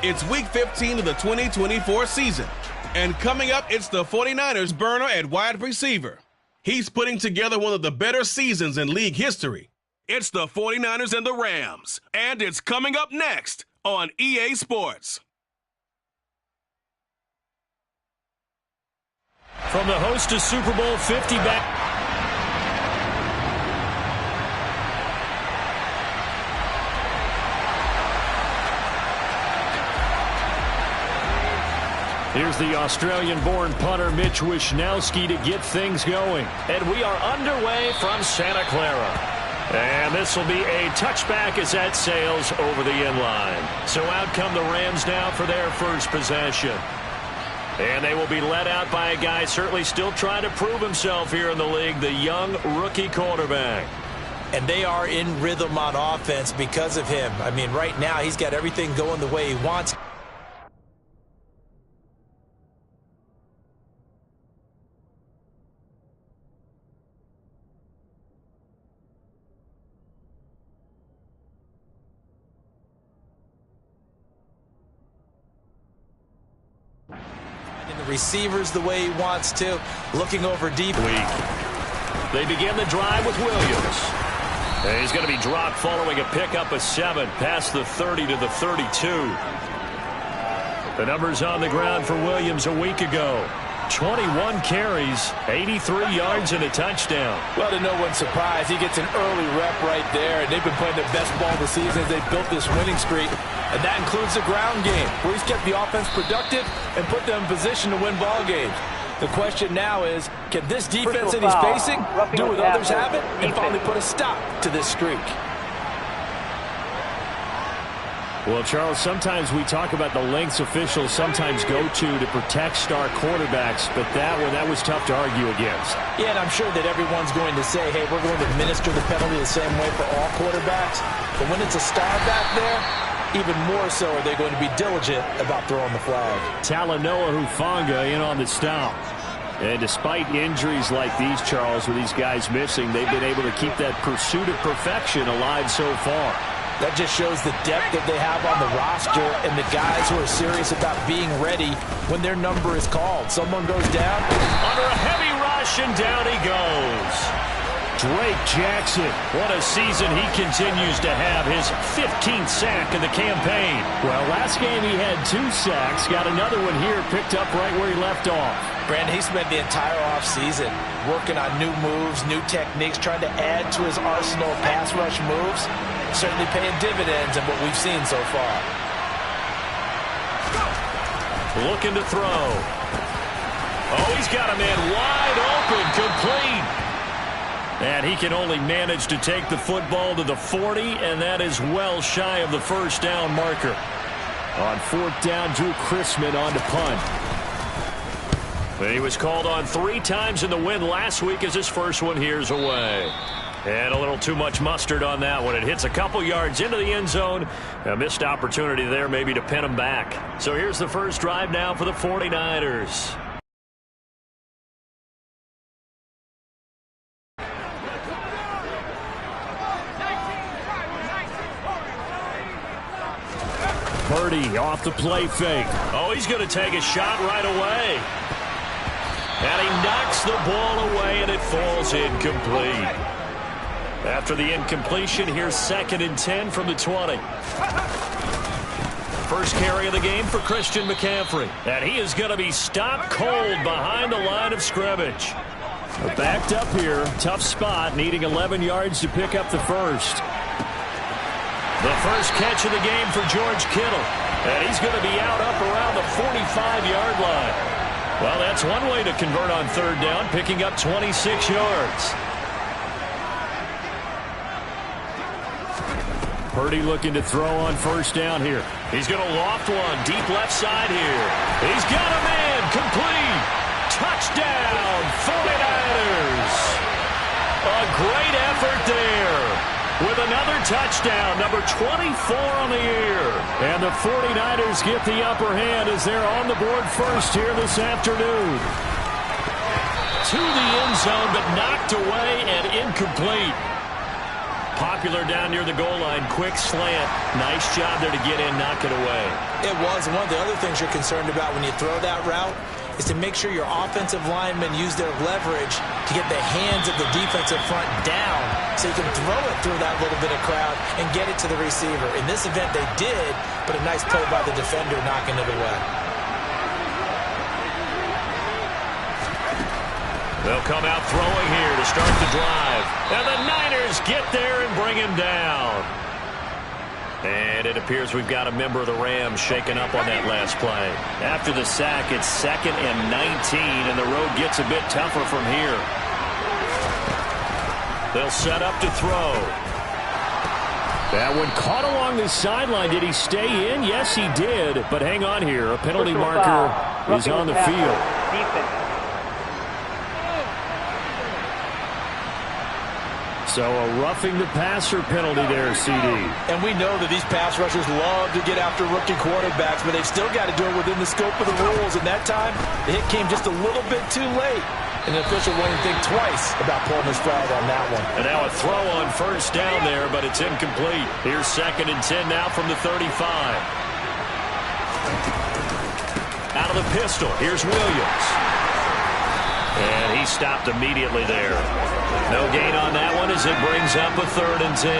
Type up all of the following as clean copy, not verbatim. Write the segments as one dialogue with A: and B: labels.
A: It's Week 15 of the 2024 season. And coming up, it's the 49ers burner at wide receiver. He's putting together one of the better seasons in league history. It's the 49ers and the Rams. And it's coming up next on EA Sports.
B: From the host of Super Bowl 50 back. Here's the Australian-born punter Mitch Wishnowsky to get things going. And we are underway from Santa Clara. And this will be a touchback as that sails over the inline. So out come the Rams now for their first possession. And they will be led out by a guy certainly still trying to prove himself here in the league, the young rookie quarterback.
C: And they are in rhythm on offense because of him. I mean, right now he's got everything going the way he wants. Receivers the way he wants to, looking over deep.
B: They begin the drive with Williams. And he's going to be dropped following a pickup of 7 past the 30 to the 32. The numbers on the ground for Williams a week ago. 21 carries, 83 yards, and a touchdown.
C: Well, to no one's surprise, he gets an early rep right there, and they've been playing their best ball this season as they've built this winning streak. And that includes the ground game, where he's kept the offense productive and put them in position to win ball games. The question now is, can this defense that he's facing do what others haven't and finally put a stop to this streak?
B: Well, Charles, sometimes we talk about the lengths officials sometimes go to protect star quarterbacks, but that was tough to argue against.
C: Yeah, and I'm sure that everyone's going to say, hey, we're going to administer the penalty the same way for all quarterbacks. But when it's a star back there, even more so are they going to be diligent about throwing the flag.
B: Talanoa Hufanga in on the stop. And despite injuries like these, Charles, with these guys missing, they've been able to keep that pursuit of perfection alive so far.
C: That just shows the depth that they have on the roster and the guys who are serious about being ready when their number is called. Someone goes down.
B: Under a heavy rush, and down he goes. Drake Jackson, what a season he continues to have, his 15th sack of the campaign. Well, last game he had 2 sacks, got another one here, picked up right where he left off.
C: Brandon, he spent the entire offseason working on new moves, new techniques, trying to add to his arsenal of pass rush moves. Certainly paying dividends in what we've seen so far.
B: Looking to throw. Oh, he's got a man wide open, complete. And he can only manage to take the football to the 40, and that is well shy of the first down marker. On 4th down, Drew Chrisman on to punt. But he was called on 3 times in the win last week as his first one here's away. And a little too much mustard on that one. It hits a couple yards into the end zone. A missed opportunity there maybe to pin him back. So here's the first drive now for the 49ers. Purdy off the play fake. Oh, he's going to take a shot right away. And he knocks the ball away, and it falls incomplete. After the incompletion, here's 2nd and 10 from the 20. First carry of the game for Christian McCaffrey. And he is going to be stopped cold behind the line of scrimmage. Backed up here, tough spot, needing 11 yards to pick up the first. The first catch of the game for George Kittle. And he's going to be out up around the 45-yard line. Well, that's one way to convert on 3rd down, picking up 26 yards. Purdy looking to throw on 1st down here. He's going to loft one deep left side here. He's got a man complete. Touchdown, 49ers. A great effort there. With another touchdown, number 24 on the year. And the 49ers get the upper hand as they're on the board first here this afternoon. To the end zone, but knocked away and incomplete. popular down near the goal line. Quick slant. Nice job there to get in, knock it away.
C: It was. And one of the other things you're concerned about when you throw that route is to make sure your offensive linemen use their leverage to get the hands of the defensive front down so you can throw it through that little bit of crowd and get it to the receiver. In this event, they did, but a nice play by the defender knocking it away.
B: They'll come out throwing here to start the drive. And the Niners get there and bring him down. And it appears we've got a member of the Rams shaken up on that last play. After the sack, it's 2nd and 19, and the road gets a bit tougher from here. They'll set up to throw. That one caught along the sideline. Did he stay in? Yes, he did. But hang on here. A penalty marker is on the field. So a roughing the passer penalty there, CD.
C: And we know that these pass rushers love to get after rookie quarterbacks, but they've still got to do it within the scope of the rules. And that time, the hit came just a little bit too late. And the official won't think twice about pulling his flag on that one.
B: And now a throw on first down there, but it's incomplete. Here's 2nd and 10 now from the 35. Out of the pistol, here's Williams. And he stopped immediately there. No gain on that one as it brings up a 3rd and 10.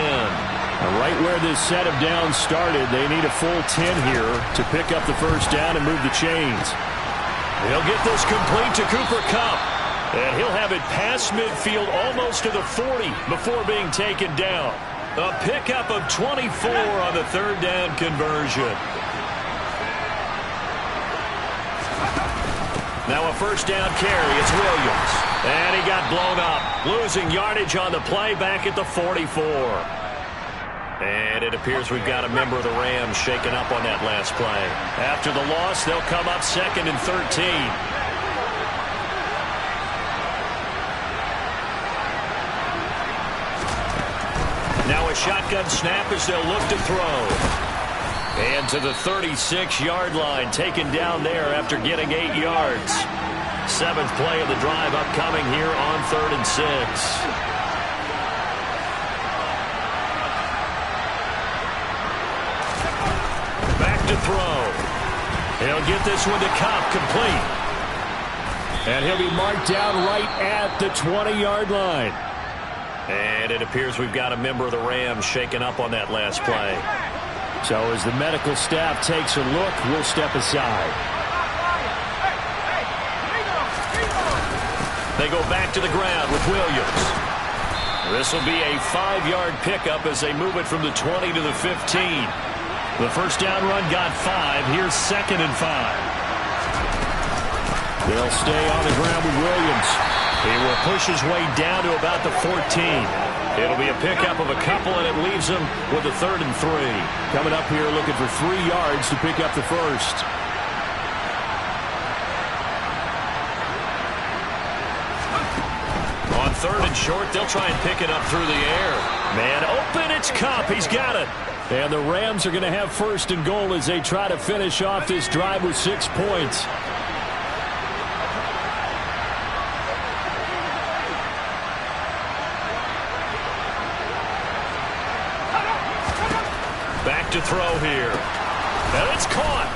D: Right where this set of downs started, they need a full 10 here to pick up the first down and move the chains.
B: He'll get this complete to Cooper Kupp. And he'll have it past midfield almost to the 40 before being taken down. A pickup of 24 on the 3rd down conversion. Now a first down carry. It's Williams. And he got blown up. Losing yardage on the play back at the 44. And it appears we've got a member of the Rams shaken up on that last play. After the loss, they'll come up 2nd and 13. Now a shotgun snap as they'll look to throw. And to the 36-yard line, taken down there after getting 8 yards. 7th play of the drive upcoming here on 3rd and 6. Back to throw. He'll get this one to Kupp, complete.
D: And he'll be marked down right at the 20-yard line.
B: And it appears we've got a member of the Rams shaken up on that last play.
D: So as the medical staff takes a look, we'll step aside.
B: They go back to the ground with Williams. This will be a 5-yard pickup as they move it from the 20 to the 15. The first down run got 5. Here's 2nd and 5.
D: They'll stay on the ground with Williams.
B: He will push his way down to about the 14. It'll be a pickup of a couple, and it leaves him with a 3rd and 3.
D: Coming up here looking for 3 yards to pick up the first.
B: On 3rd and short, they'll try and pick it up through the air. Man open, it's Kupp. He's got it.
D: And the Rams are going to have 1st and goal as they try to finish off this drive with 6 points.
B: Back to throw here. And it's caught.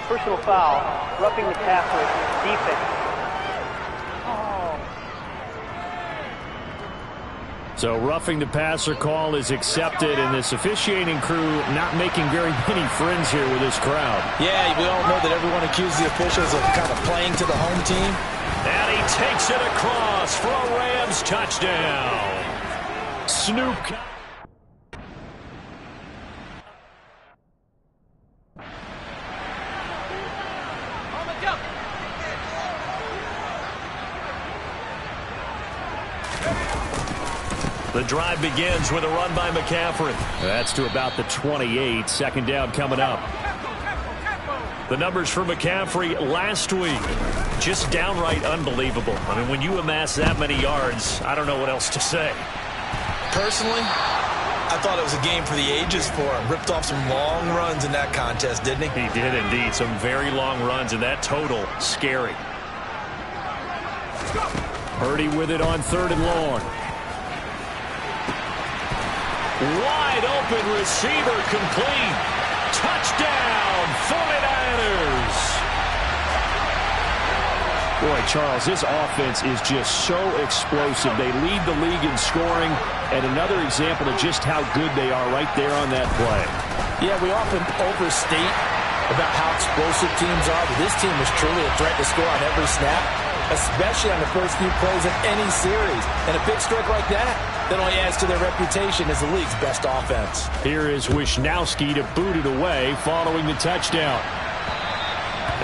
E: Personal foul, roughing the passer, defense.
D: So roughing the passer call is accepted, and this officiating crew not making very many friends here with this crowd.
C: Yeah, we all know that everyone accuses the officials of kind of playing to the home team.
B: And he takes it across for a Rams touchdown.
D: Snoop.
B: The drive begins with a run by McCaffrey.
D: That's to about the 28. 2nd down coming up.
B: The numbers for McCaffrey last week, just downright unbelievable. I mean, when you amass that many yards, I don't know what else to say.
C: Personally, I thought it was a game for the ages for him. Ripped off some long runs in that contest, didn't he?
B: He did indeed. Some very long runs, and that total, scary.
D: Purdy with it on 3rd and long.
B: Wide open receiver, complete. Touchdown, 49ers.
D: Boy, Charles, this offense is just so explosive. They lead the league in scoring, and another example of just how good they are right there on that play.
C: Yeah, we often overstate about how explosive teams are, but this team is truly a threat to score on every snap, especially on the first few plays of any series. And a big strike like that only adds to their reputation as the league's best offense.
D: Here is Wisnowski to boot it away following the touchdown.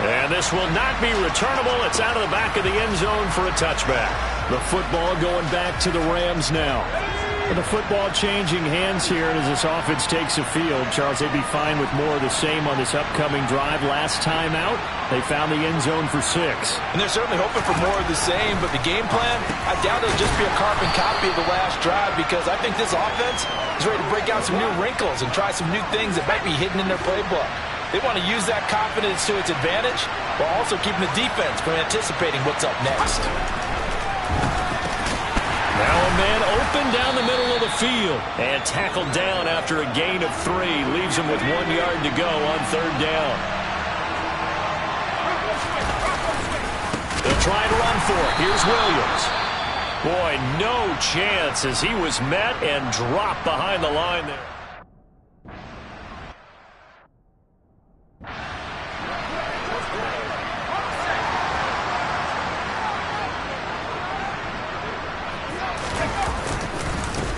B: And this will not be returnable. It's out of the back of the end zone for a touchback.
D: The football going back to the Rams now. And the football changing hands here as this offense takes the field. Charles, they'd be fine with more of the same on this upcoming drive. Last time out, they found the end zone for 6.
C: And they're certainly hoping for more of the same, but the game plan, I doubt it'll just be a carbon copy of the last drive, because I think this offense is ready to break out some new wrinkles and try some new things that might be hidden in their playbook. They want to use that confidence to its advantage while also keeping the defense from anticipating what's up next.
B: Now a man open down the middle of the field. And tackled down after a gain of 3. Leaves him with 1 yard to go on 3rd down. They'll try and run for it. Here's Williams. Boy, no chance as he was met and dropped behind the line there.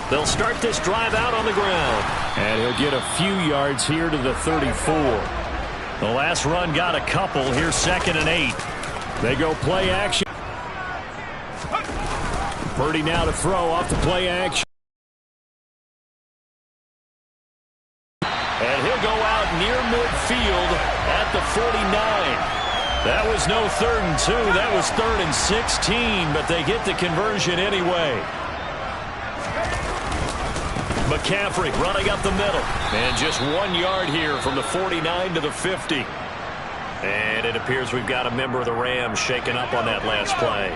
B: They'll start this drive out on the ground.
D: And he'll get a few yards here to the 34.
B: The last run got a couple. Here's 2nd and 8.
D: They go play action. Purdy now to throw off the play action.
B: And he'll go out near midfield at the 49. That was no 3rd and 2. That was 3rd and 16, but they get the conversion anyway. McCaffrey running up the middle. And just 1 yard here from the 49 to the 50. And it appears we've got a member of the Rams shaken up on that last play.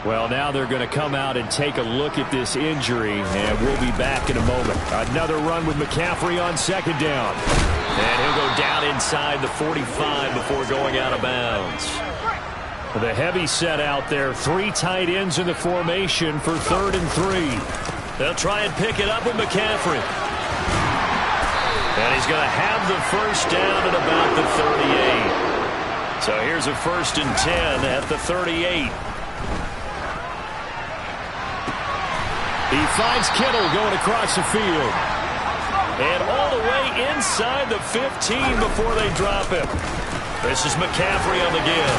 D: Well, now they're going to come out and take a look at this injury, and we'll be back in a moment. Another run with McCaffrey on 2nd down.
B: And he'll go down inside the 45 before going out of bounds.
D: The heavy set out there. 3 tight ends in the formation for 3rd and 3.
B: They'll try and pick it up with McCaffrey. And he's going to have the first down at about the 38. So here's a 1st and 10 at the 38.
D: He finds Kittle going across the field.
B: And all the way inside the 15 before they drop him. This is McCaffrey on the give.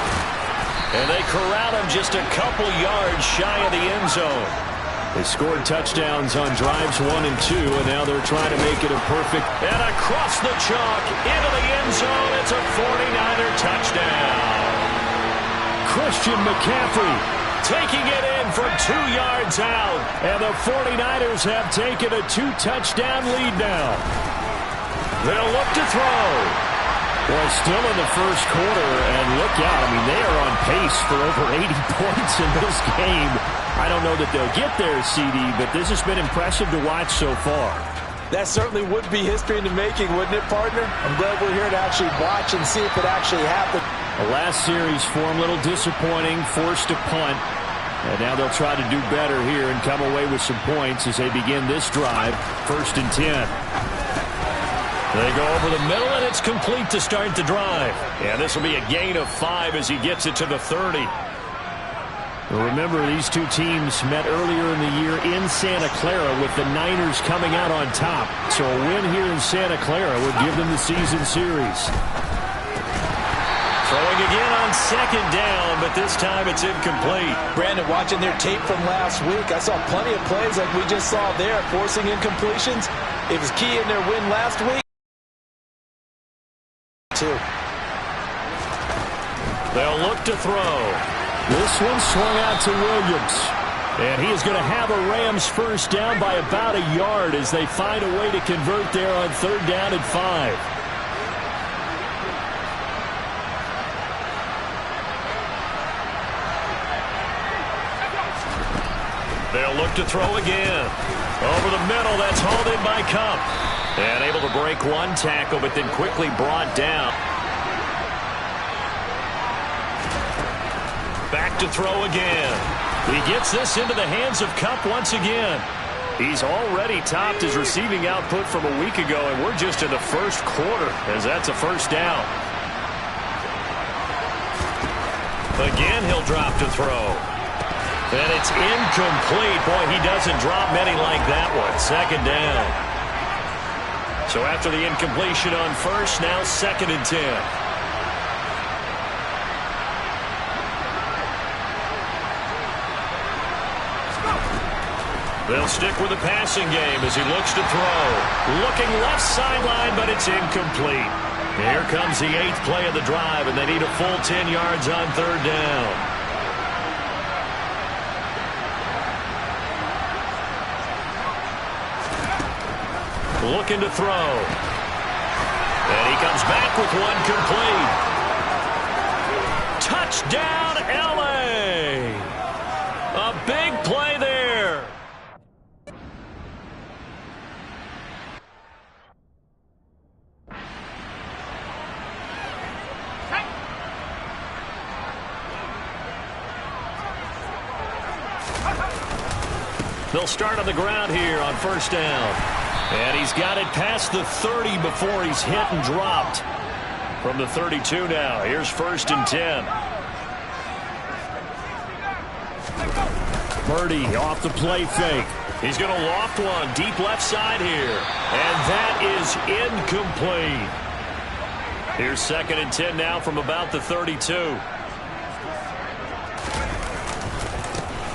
B: And they corral him just a couple yards shy of the end zone.
D: They scored touchdowns on drives 1 and 2, and now they're trying to make it a perfect.
B: And across the chalk, into the end zone, it's a 49er touchdown.
D: Christian McCaffrey
B: taking it in from 2 yards out.
D: And the 49ers have taken a 2-touchdown lead now.
B: They'll look to throw.
D: Well, still in the first quarter, and look out. I mean, they are on pace for over 80 points in this game. I don't know that they'll get there, CD, but this has been impressive to watch so far.
C: That certainly would be history in the making, wouldn't it, partner? I'm glad we're here to actually watch and see if it actually happened.
D: The last series for them, a little disappointing, forced to punt. And now they'll try to do better here and come away with some points as they begin this drive, 1st and 10.
B: They go over the middle, and it's complete to start the drive. And this will be a gain of 5 as he gets it to the 30.
D: Well, remember, these two teams met earlier in the year in Santa Clara with the Niners coming out on top. So a win here in Santa Clara would give them the season series.
B: Throwing again on 2nd down, but this time it's incomplete.
C: Brandon, watching their tape from last week, I saw plenty of plays like we just saw there, forcing incompletions. It was key in their win last week.
B: They'll look to throw.
D: This one swung out to Williams. And he is going to have a Rams first down by about a yard as they find a way to convert there on 3rd down and 5.
B: They'll look to throw again. Over the middle, that's hauled in by Kupp. And able to break one tackle, but then quickly brought down. Back to throw again. He gets this into the hands of Kupp once again. He's already topped his receiving output from a week ago, and we're just in the first quarter, as that's a first down. Again, he'll drop to throw. And it's incomplete. Boy, he doesn't drop many like that one. Second down. So after the incompletion on first, now 2nd and 10. They'll stick with the passing game as he looks to throw. Looking left sideline, but it's incomplete. Here comes the 8th play of the drive, and they need a full 10 yards on 3rd down. Looking to throw. And he comes back with one complete. Touchdown, L.A. A big play there. They'll start on the ground here on 1st down. And he's got it past the 30 before he's hit and dropped. From the 32 now, here's 1st and 10. Purdy off the play fake. He's going to loft one deep left side here. And that is incomplete. Here's 2nd and 10 now from about the 32.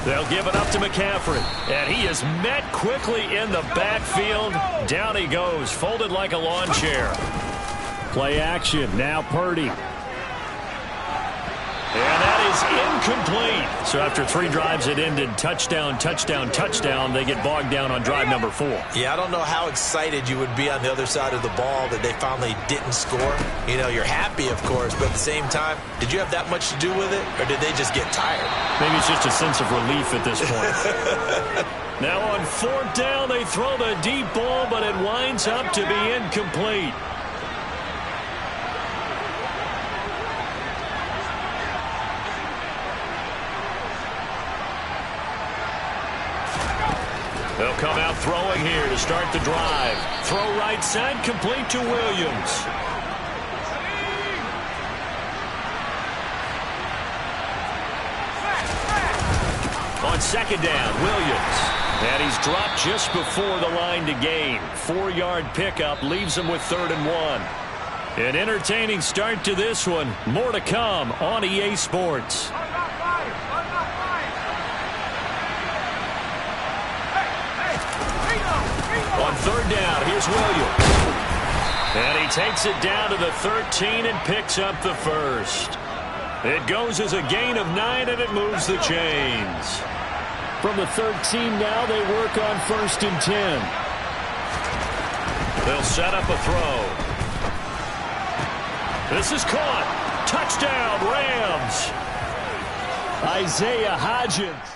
B: They'll give it up to McCaffrey. And he is met quickly in the backfield. Down he goes, folded like a lawn chair. Play action, now Purdy. And that is incomplete. So after 3 drives that ended touchdown, touchdown, touchdown, they get bogged down on drive number 4.
F: Yeah, I don't know how excited you would be on the other side of the ball that they finally didn't score. You know, you're happy, of course, but at the same time, did you have that much to do with it, or did they just get tired?
B: Maybe it's just a sense of relief at this point. Now on 4th down, they throw the deep ball, but it winds up to be incomplete. They'll come out throwing here to start the drive. Throw right side, complete to Williams. On 2nd down, Williams. And he's dropped just before the line to gain. 4-yard pickup leaves him with 3rd and 1. An entertaining start to this one. More to come on EA Sports. On 3rd down, here's Williams. And he takes it down to the 13 and picks up the 1st. It goes as a gain of 9, and it moves the chains. From the 13 now, they work on 1st and 10. They'll set up a throw. This is caught. Touchdown, Rams. Isaiah Hodgins.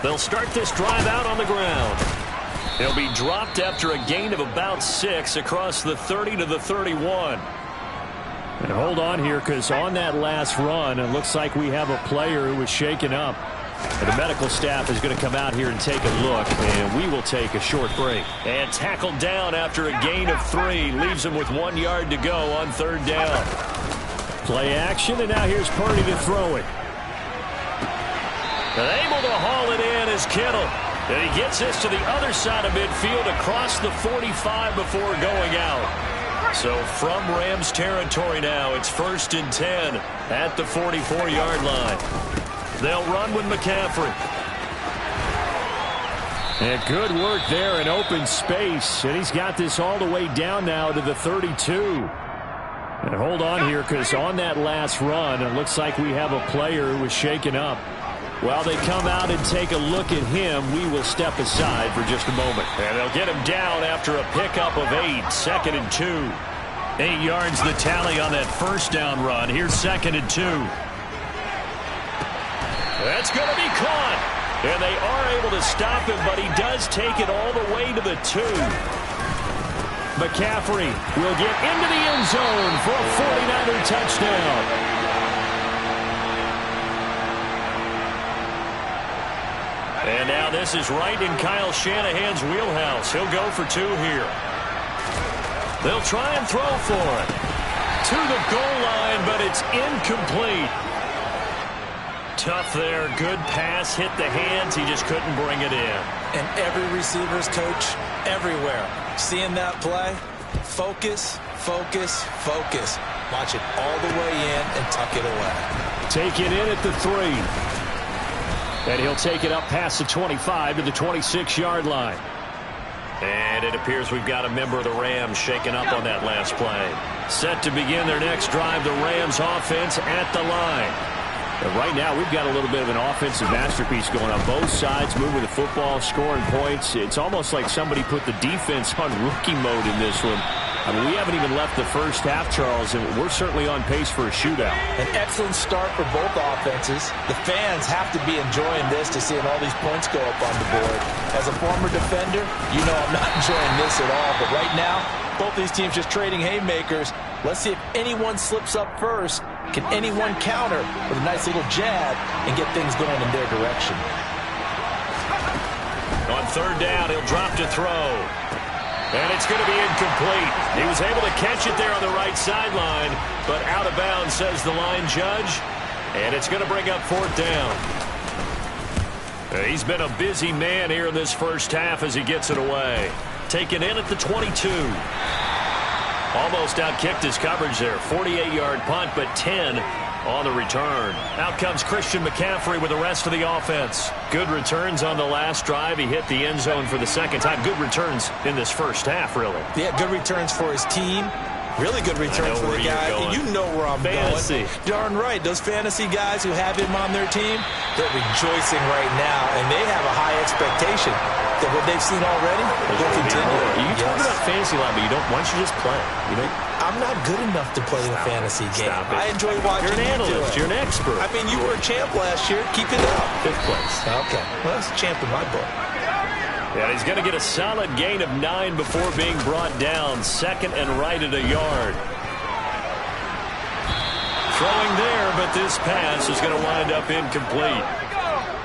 B: They'll start this drive out on the ground. He'll be dropped after a gain of about 6 across the 30 to the 31. And hold on here, because on that last run, it looks like we have a player who was shaken up. And the medical staff is going to come out here and take a look, and we will take a short break. And tackled down after a gain of 3. Leaves him with 1 yard to go on 3rd down. Play action, and now here's Purdy to throw it. And able to haul it in is Kittle. And he gets this to the other side of midfield across the 45 before going out. So from Rams territory now, it's 1st and 10 at the 44-yard line. They'll run with McCaffrey. And good work there in open space. And he's got this all the way down now to the 32. And hold on here, because on that last run, it looks like we have a player who was shaken up.
D: While they come out and take a look at him, we will step aside for just a moment.
B: And they'll get him down after a pickup of 8, 2nd and 2. 8 yards the tally on that first down run. Here's 2nd and 2. That's going to be caught. And they are able to stop him, but he does take it all the way to the 2. McCaffrey will get into the end zone for a 49er touchdown. And now this is right in Kyle Shanahan's wheelhouse. He'll go for 2 here. They'll try and throw for it. To the goal line, but it's incomplete. Tough there. Good pass. Hit the hands. He just couldn't bring it in.
F: And every receiver's coach everywhere. Seeing that play, focus, focus, focus. Watch it all the way in and tuck it away.
D: Take it in at the 3. And he'll take it up past the 25 to the 26-yard line.
B: And it appears we've got a member of the Rams shaking up on that last play. Set to begin their next drive, the Rams offense at the line. And right now, we've got a little bit of an offensive masterpiece going on. Both sides moving the football, scoring points. It's almost like somebody put the defense on rookie mode in this one. I mean, we haven't even left the first half, Charles, and we're certainly on pace for a shootout.
F: An excellent start for both offenses. The fans have to be enjoying this to seeing all these points go up on the board. As a former defender, you know I'm not enjoying this at all. But right now, both these teams just trading haymakers. Let's see if anyone slips up first. Can anyone counter with a nice little jab and get things going in their direction?
B: On 3rd down, he'll drop to throw. And it's going to be incomplete. He was able to catch it there on the right sideline, but out of bounds, says the line judge. And it's going to bring up 4th down. He's been a busy man here in this first half as he gets it away. Taken in at the 22. Almost outkicked his coverage there. 48-yard punt, but 10 on the return. Out comes Christian McCaffrey with the rest of the offense. Good returns on the last drive. He hit the end zone for the 2nd time. Good returns in this first half, really.
F: Yeah, good returns for his team. Really good returns for the guy. You know where I'm
B: fantasy.
F: Going. Darn right. Those fantasy guys who have him on their team, they're rejoicing right now, and they have a high expectation that what they've seen already will continue.
B: You talk about fantasy a lot, but you don't. Why don't you just play? You know,
F: I'm not good enough to play the fantasy game. I enjoy watching.
B: You're an analyst. You're an expert.
F: I mean, you were a champ last year. Keep it up.
B: 5th place.
F: Okay. Well, that's a champ in my book.
B: And he's going to get a solid gain of 9 before being brought down. 2nd and right at a yard. Throwing there, but this pass is going to wind up incomplete.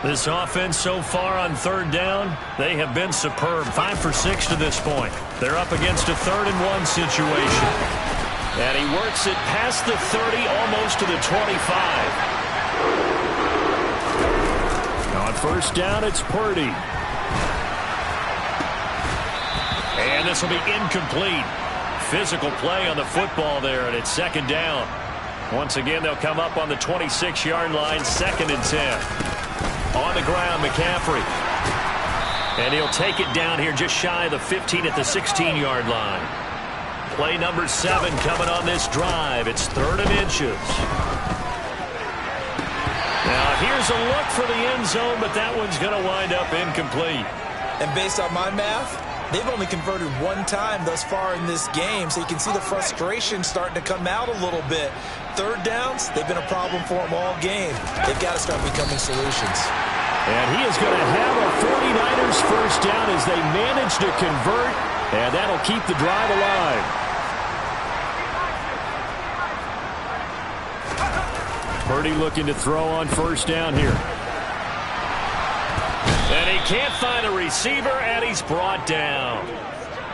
B: This offense so far on 3rd down, they have been superb. 5 for 6 to this point. They're up against a 3rd and 1 situation. And he works it past the 30, almost to the 25.
D: On 1st down, it's Purdy.
B: And this will be incomplete. Physical play on the football there, and it's 2nd down. Once again, they'll come up on the 26-yard line, 2nd and 10. On the ground, McCaffrey. And he'll take it down here just shy of the 15 at the 16-yard line. Play number 7 coming on this drive. It's 3rd and inches. Now, here's a look for the end zone, but that one's going to wind up incomplete.
F: And based on my math, they've only converted 1 time thus far in this game, so you can see the frustration starting to come out a little bit. 3rd downs, they've been a problem for them all game. They've got to start becoming solutions.
D: And he is going to have a 49ers first down as they manage to convert, and that'll keep the drive alive. Purdy looking to throw on 1st down here.
B: And he can't find a receiver, and he's brought down.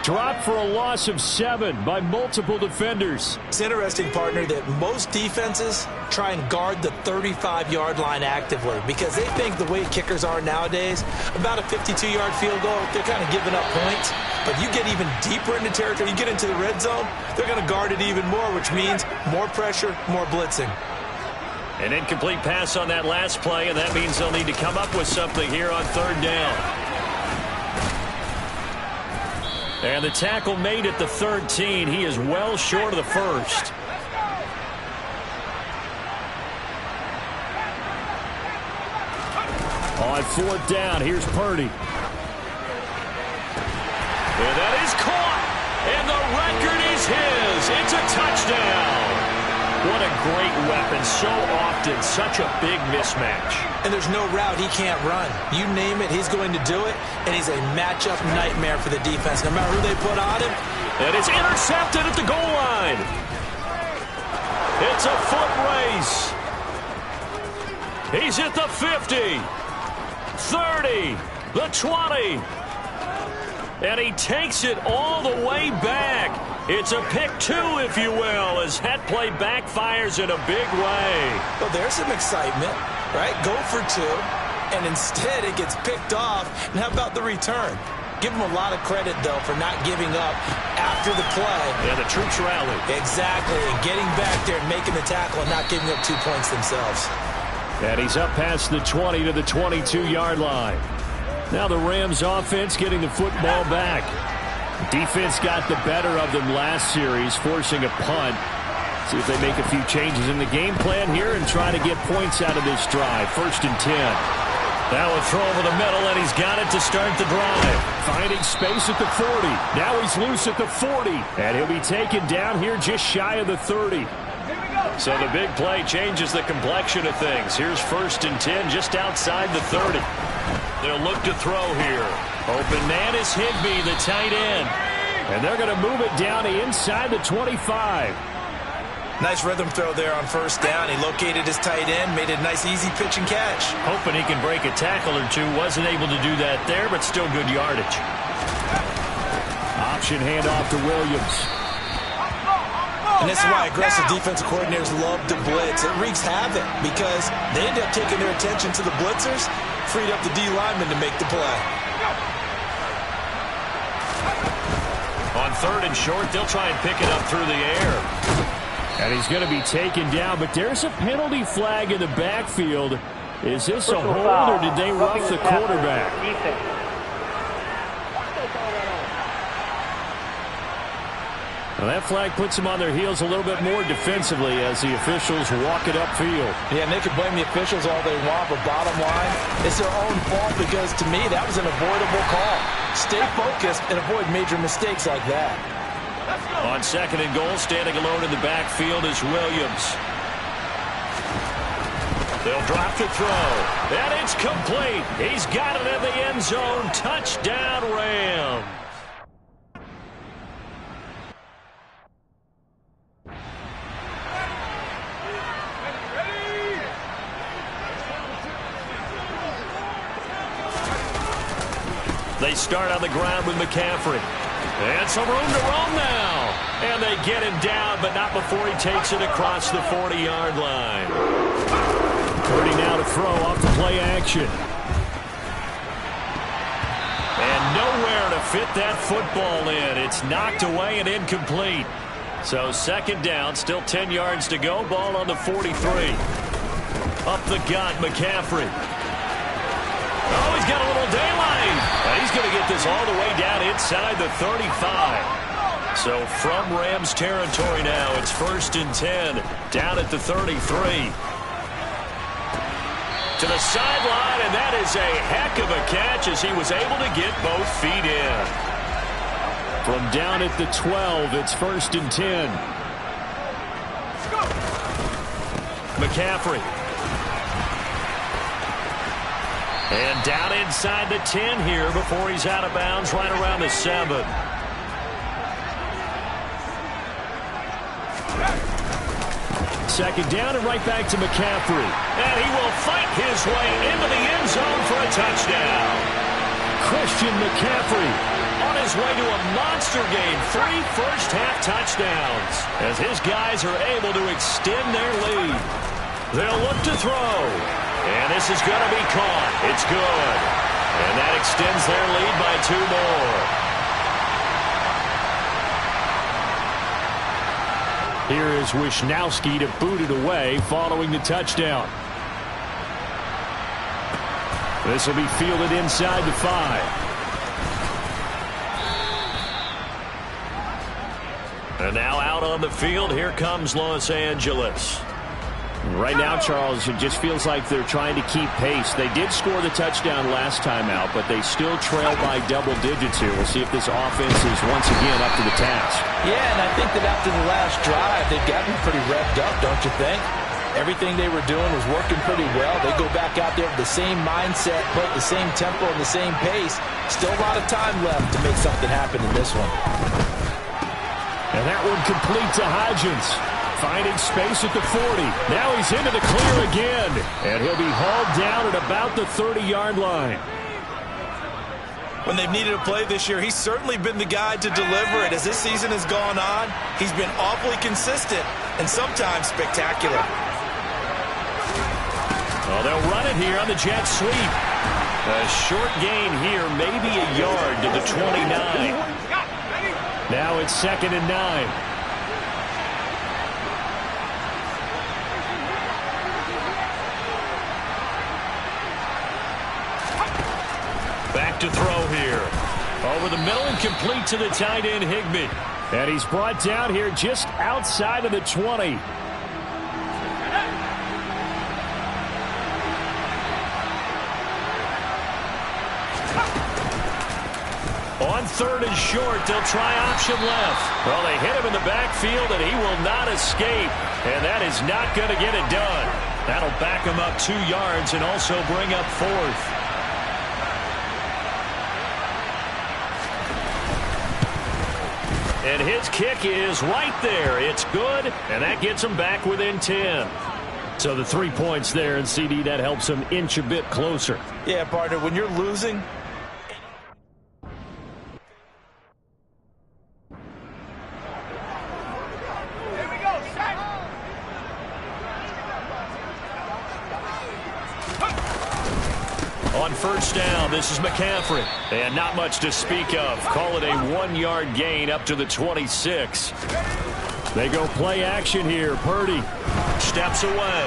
D: Dropped for a loss of 7 by multiple defenders.
F: It's interesting, partner, that most defenses try and guard the 35-yard line actively because they think the way kickers are nowadays, about a 52-yard field goal, they're kind of giving up points. But you get even deeper into territory, you get into the red zone, they're going to guard it even more, which means more pressure, more blitzing.
B: An incomplete pass on that last play, and that means they'll need to come up with something here on 3rd down. And the tackle made at the 13. He is well short of the first.
D: On fourth down, here's Purdy.
B: And that is caught. And the record is his. It's a touchdown. What a great weapon. So often, such a big mismatch.
F: And there's no route he can't run. You name it, he's going to do it. And he's a matchup nightmare for the defense, no matter who they put on him.
B: And it's intercepted at the goal line. It's a foot race. He's at the 50, 30, the 20. And he takes it all the way back. It's a pick two, if you will, as that play backfires in a big way.
F: Well, there's some excitement, right? Go for two, and instead it gets picked off. And how about the return? Give him a lot of credit, though, for not giving up after the play.
B: Yeah, the troops rallied.
F: Exactly, and getting back there and making the tackle and not giving up 2 points themselves.
D: And he's up past the 20 to the 22-yard line. Now the Rams offense getting the football back. Defense got the better of them last series, forcing a punt. See if they make a few changes in the game plan here and try to get points out of this drive. 1st and 10.
B: Now a throw over the middle, and he's got it to start the drive.
D: Finding space at the 40. Now he's loose at the 40. And he'll be taken down here just shy of the 30.
B: So the big play changes the complexion of things. Here's 1st and 10 just outside the 30. They'll look to throw here. Open man is Higbee, the tight end.
D: And they're going to move it down to inside the 25.
F: Nice rhythm throw there on 1st down. He located his tight end, made a nice easy pitch and catch.
B: Hoping he can break a tackle or two. Wasn't able to do that there, but still good yardage.
D: Option handoff to Williams.
F: And this is why aggressive defensive coordinators love to blitz. It wreaks havoc because they end up taking their attention to the blitzers, freed up the D lineman to make the play.
B: On 3rd and short, they'll try and pick it up through the air.
D: And he's going to be taken down, but there's a penalty flag in the backfield. Is this a hold, or did they rough the quarterback? Well, that flag puts them on their heels a little bit more defensively as the officials walk it upfield.
F: Yeah, and they can blame the officials all they want, but bottom line, it's their own fault because, to me, that was an avoidable call. Stay focused and avoid major mistakes like that.
B: On 2nd and goal, standing alone in the backfield is Williams. They'll drop the throw. And it's complete. He's got it in the end zone. Touchdown, Rams. They start on the ground with McCaffrey. And some room to roam now. And they get him down, but not before he takes it across the 40-yard line.
D: Purdy now to throw off the play action.
B: And nowhere to fit that football in. It's knocked away and incomplete. So 2nd down, still 10 yards to go. Ball on the 43. Up the gut, McCaffrey. Oh, he's got a little daylight. He's going to get this all the way down inside the 35. So from Rams territory now, it's 1st and 10 down at the 33. To the sideline, and that is a heck of a catch as he was able to get both feet in.
D: From down at the 12, it's 1st and 10.
B: McCaffrey. And down inside the 10 here before he's out of bounds right around the 7.
D: Second down and right back to McCaffrey.
B: And he will fight his way into the end zone for a touchdown.
D: Christian McCaffrey
B: on his way to a monster game. 3 first-half touchdowns as his guys are able to extend their lead. They'll look to throw. And this is going to be caught. It's good. And that extends their lead by 2 more.
D: Here is Wisnowski to boot it away following the touchdown. This will be fielded inside the 5. And now out on the field, here comes Los Angeles. Right now, Charles, it just feels like they're trying to keep pace. They did score the touchdown last time out, but they still trail by double digits here. We'll see if this offense is once again up to the task.
F: Yeah, and I think that after the last drive, they've gotten pretty revved up, don't you think? Everything they were doing was working pretty well. They go back out there with the same mindset, play at the same tempo and the same pace. Still a lot of time left to make something happen in this one.
D: And that one complete to Hodgins. Finding space at the 40. Now he's into the clear again. And he'll be hauled down at about the 30-yard line.
G: When they've needed a play this year, he's certainly been the guy to deliver it. As this season has gone on, he's been awfully consistent and sometimes spectacular.
D: Well, they'll run it here on the jet sweep. A short gain here, maybe a yard to the 29. Now it's 2nd and 9. Back to throw here. Over the middle and complete to the tight end, Higbee. And he's brought down here just outside of the 20. On 3rd and short, they'll try option left. Well, they hit him in the backfield, and he will not escape. And that is not going to get it done. That'll back him up 2 yards and also bring up 4th. And his kick is right there. It's good, and that gets him back within 10. So the 3 points there, and CD, that helps him inch a bit closer.
G: Yeah, partner, when you're losing,
D: on 1st down, this is McCaffrey. And not much to speak of. Call it a 1-yard gain up to the 26. They go play action here. Purdy steps away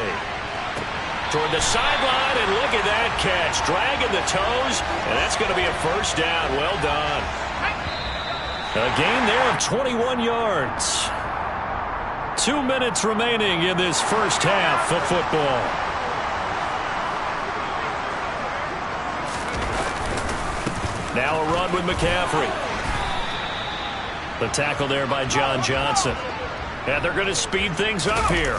D: toward the sideline, and look at that catch. Dragging the toes, and that's going to be a 1st down. Well done. A gain there of 21 yards. 2 minutes remaining in this first half of football. Now a run with McCaffrey. The tackle there by John Johnson. And they're going to speed things up here.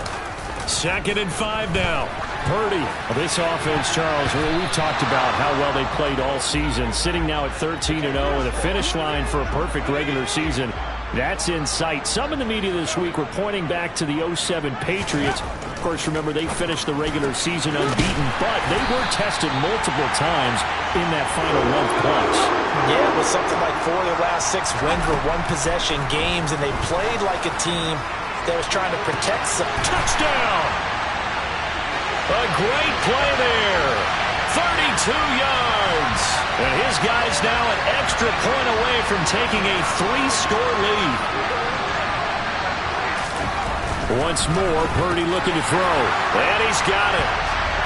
D: 2nd and 5 now. Purdy. Well, this offense, Charles, we've talked about how well they played all season. Sitting now at 13-0 and a finish line for a perfect regular season. That's in sight. Some in the media this week were pointing back to the 07 Patriots. Of course, remember, they finished the regular season unbeaten, but they were tested multiple times in that final month plus.
F: Yeah, it was something like 4 of the last 6 wins were one-possession games, and they played like a team that was trying to protect some.
D: Touchdown! A great play there. 32 yards. And his guy's now an extra point away from taking a 3-score lead. Once more, Purdy looking to throw. And he's got it.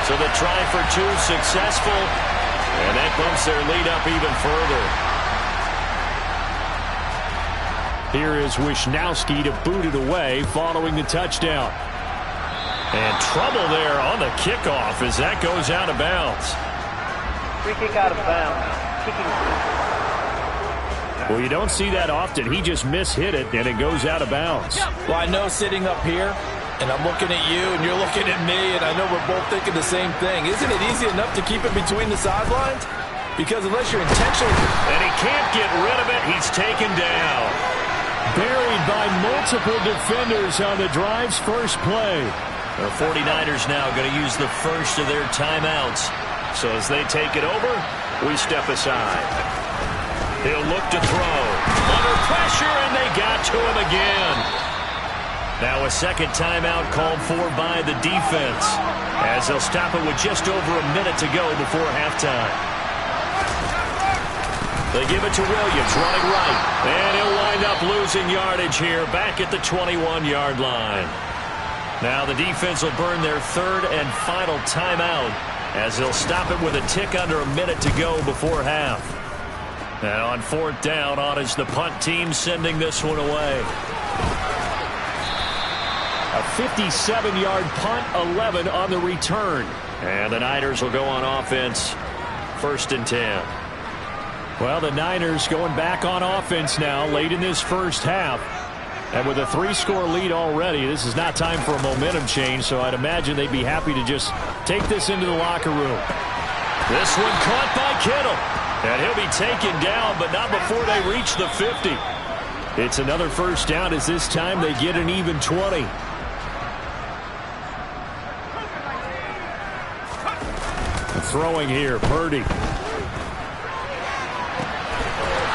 D: So the try for 2 successful. And that bumps their lead up even further. Here is Wisnowski to boot it away following the touchdown. And trouble there on the kickoff as that goes out of bounds.
E: Free kick out of bounds. Kicking.
D: Well, you don't see that often. He just mishit it, and it goes out of bounds.
F: Well, I know sitting up here, and I'm looking at you, and you're looking at me, and I know we're both thinking the same thing. Isn't it easy enough to keep it between the sidelines? Because unless you're intentionally...
D: And he can't get rid of it. He's taken down. Buried by multiple defenders on the drive's first play. The 49ers now going to use the first of their timeouts. So as they take it over, we step aside. He'll look to throw. Under pressure, and they got to him again. Now a second timeout called for by the defense, as they'll stop it with just over a minute to go before halftime. They give it to Williams, running right. And he'll wind up losing yardage here, back at the 21-yard line. Now the defense will burn their 3rd and final timeout, as they'll stop it with a tick under a minute to go before half. And on 4th down, on is the punt team, sending this one away. A 57-yard punt, 11 on the return.
B: And the Niners will go on offense, 1st and 10.
D: Well, the Niners going back on offense now late in this first half. And with a 3-score lead already, this is not time for a momentum change, so I'd imagine they'd be happy to just take this into the locker room.
B: This one caught by Kittle. And he'll be taken down, but not before they reach the 50.
D: It's another first down as this time they get an even 20. Throwing here, Purdy.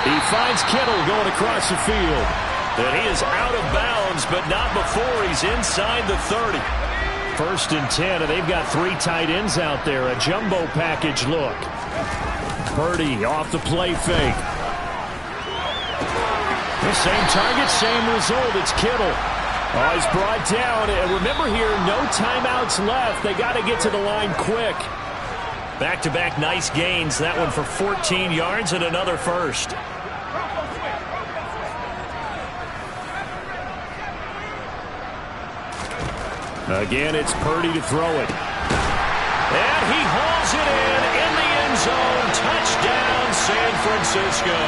D: He finds Kittle going across the field.
B: And he is out of bounds, but not before he's inside the 30.
D: 1st and 10, and they've got 3 tight ends out there. A jumbo package look. Purdy off the play fake. The same target, same result. It's Kittle. Oh, he's brought down. And remember here, no timeouts left. They got to get to the line quick.
B: Back-to-back nice gains. That one for 14 yards and another first.
D: Again, it's Purdy to throw it.
B: And he hauls it in the end zone. Touchdown, San Francisco.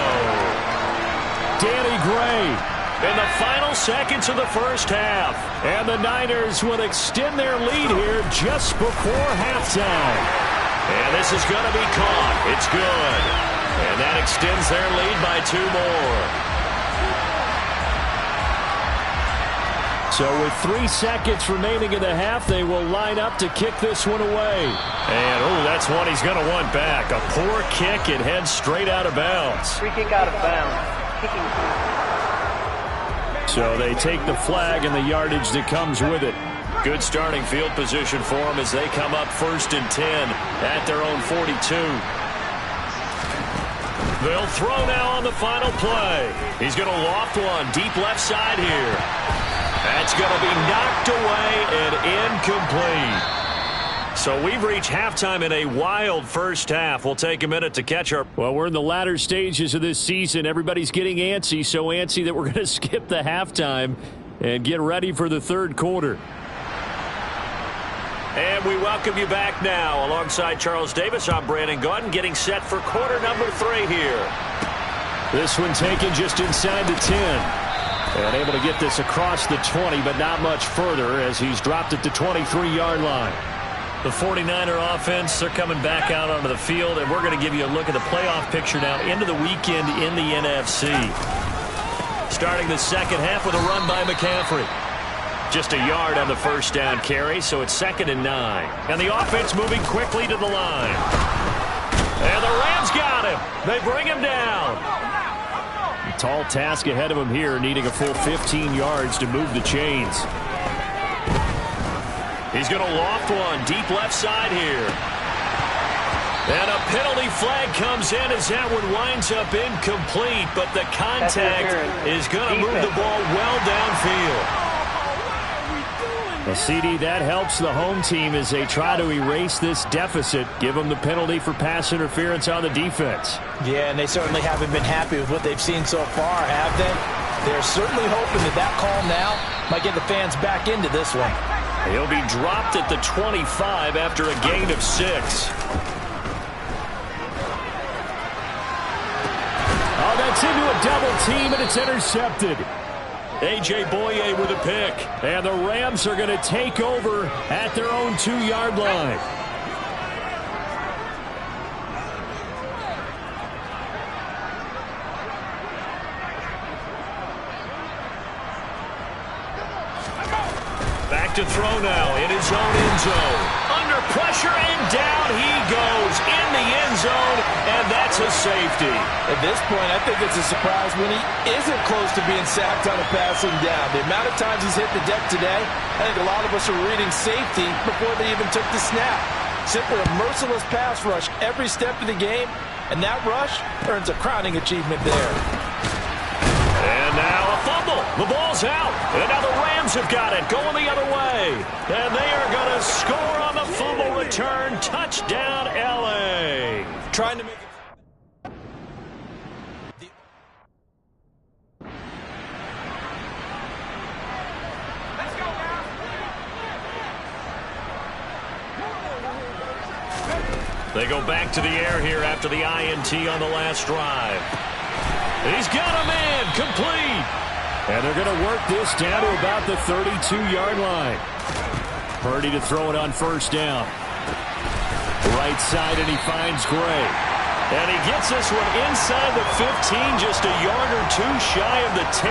D: Danny Gray.
B: In the final seconds of the first half.
D: And the Niners will extend their lead here just before halftime.
B: And this is going to be caught. It's good. And that extends their lead by 2 more.
D: So with 3 seconds remaining in the half, they will line up to kick this one away.
B: And, oh, that's one he's going to want back. A poor kick. It heads straight out of bounds.
E: Free kick out of bounds. Kicking.
D: So they take the flag and the yardage that comes with it.
B: Good starting field position for them as they come up 1st and 10 at their own 42. They'll throw now on the final play. He's going to loft one deep left side here. That's going to be knocked away and incomplete. So we've reached halftime in a wild first half. We'll take a minute to catch our...
D: Well, we're in the latter stages of this season. Everybody's getting antsy, so antsy that we're going to skip the halftime and get ready for the third quarter.
B: And we welcome you back now. Alongside Charles Davis, I'm Brandon Gaudin, getting set for quarter number 3 here.
D: This one taken just inside the 10. And able to get this across the 20, but not much further as he's dropped at the 23-yard line.
B: The 49er offense, they're coming back out onto the field, and we're going to give you a look at the playoff picture now into the weekend in the NFC. Starting the second half with a run by McCaffrey. Just a yard on the first down carry, so it's 2nd and 9. And the offense moving quickly to the line. And the Rams got him. They bring him down.
D: Tall task ahead of him here, needing a full 15 yards to move the chains.
B: He's going to loft one deep left side here. And a penalty flag comes in as that one winds up incomplete, but the contact is going to move the ball well downfield.
D: Well, CD, that helps the home team as they try to erase this deficit, give them the penalty for pass interference on the defense.
F: Yeah, and they certainly haven't been happy with what they've seen so far, have they? They're certainly hoping that call now might get the fans back into this one.
B: He'll be dropped at the 25 after a gain of 6.
D: Oh, that's into a double team, and it's intercepted.
B: A.J. Boye with a pick.
D: And the Rams are going to take over at their own 2-yard line.
B: Back to throw now in his own end zone. Under pressure and down he goes in the end zone, and that's a safety.
F: At this point, I think it's a surprise when he isn't close to being sacked on a passing down. The amount of times he's hit the deck today, I think a lot of us are reading safety before they even took the snap. Simply a merciless pass rush every step of the game, and that rush earns a crowning achievement there.
B: And now a fumble. The ball's out. And now the Rams have got it going the other way. And they are going to score on the fumble return. Touchdown, L.A.
F: Trying to make it.
B: They go back to the air here after the INT on the last drive. He's got a man, complete.
D: And they're going to work this down to about the 32-yard line. Purdy to throw it on first down. Right side, and he finds Gray.
B: And he gets this one inside the 15, just a yard or two shy of the 10.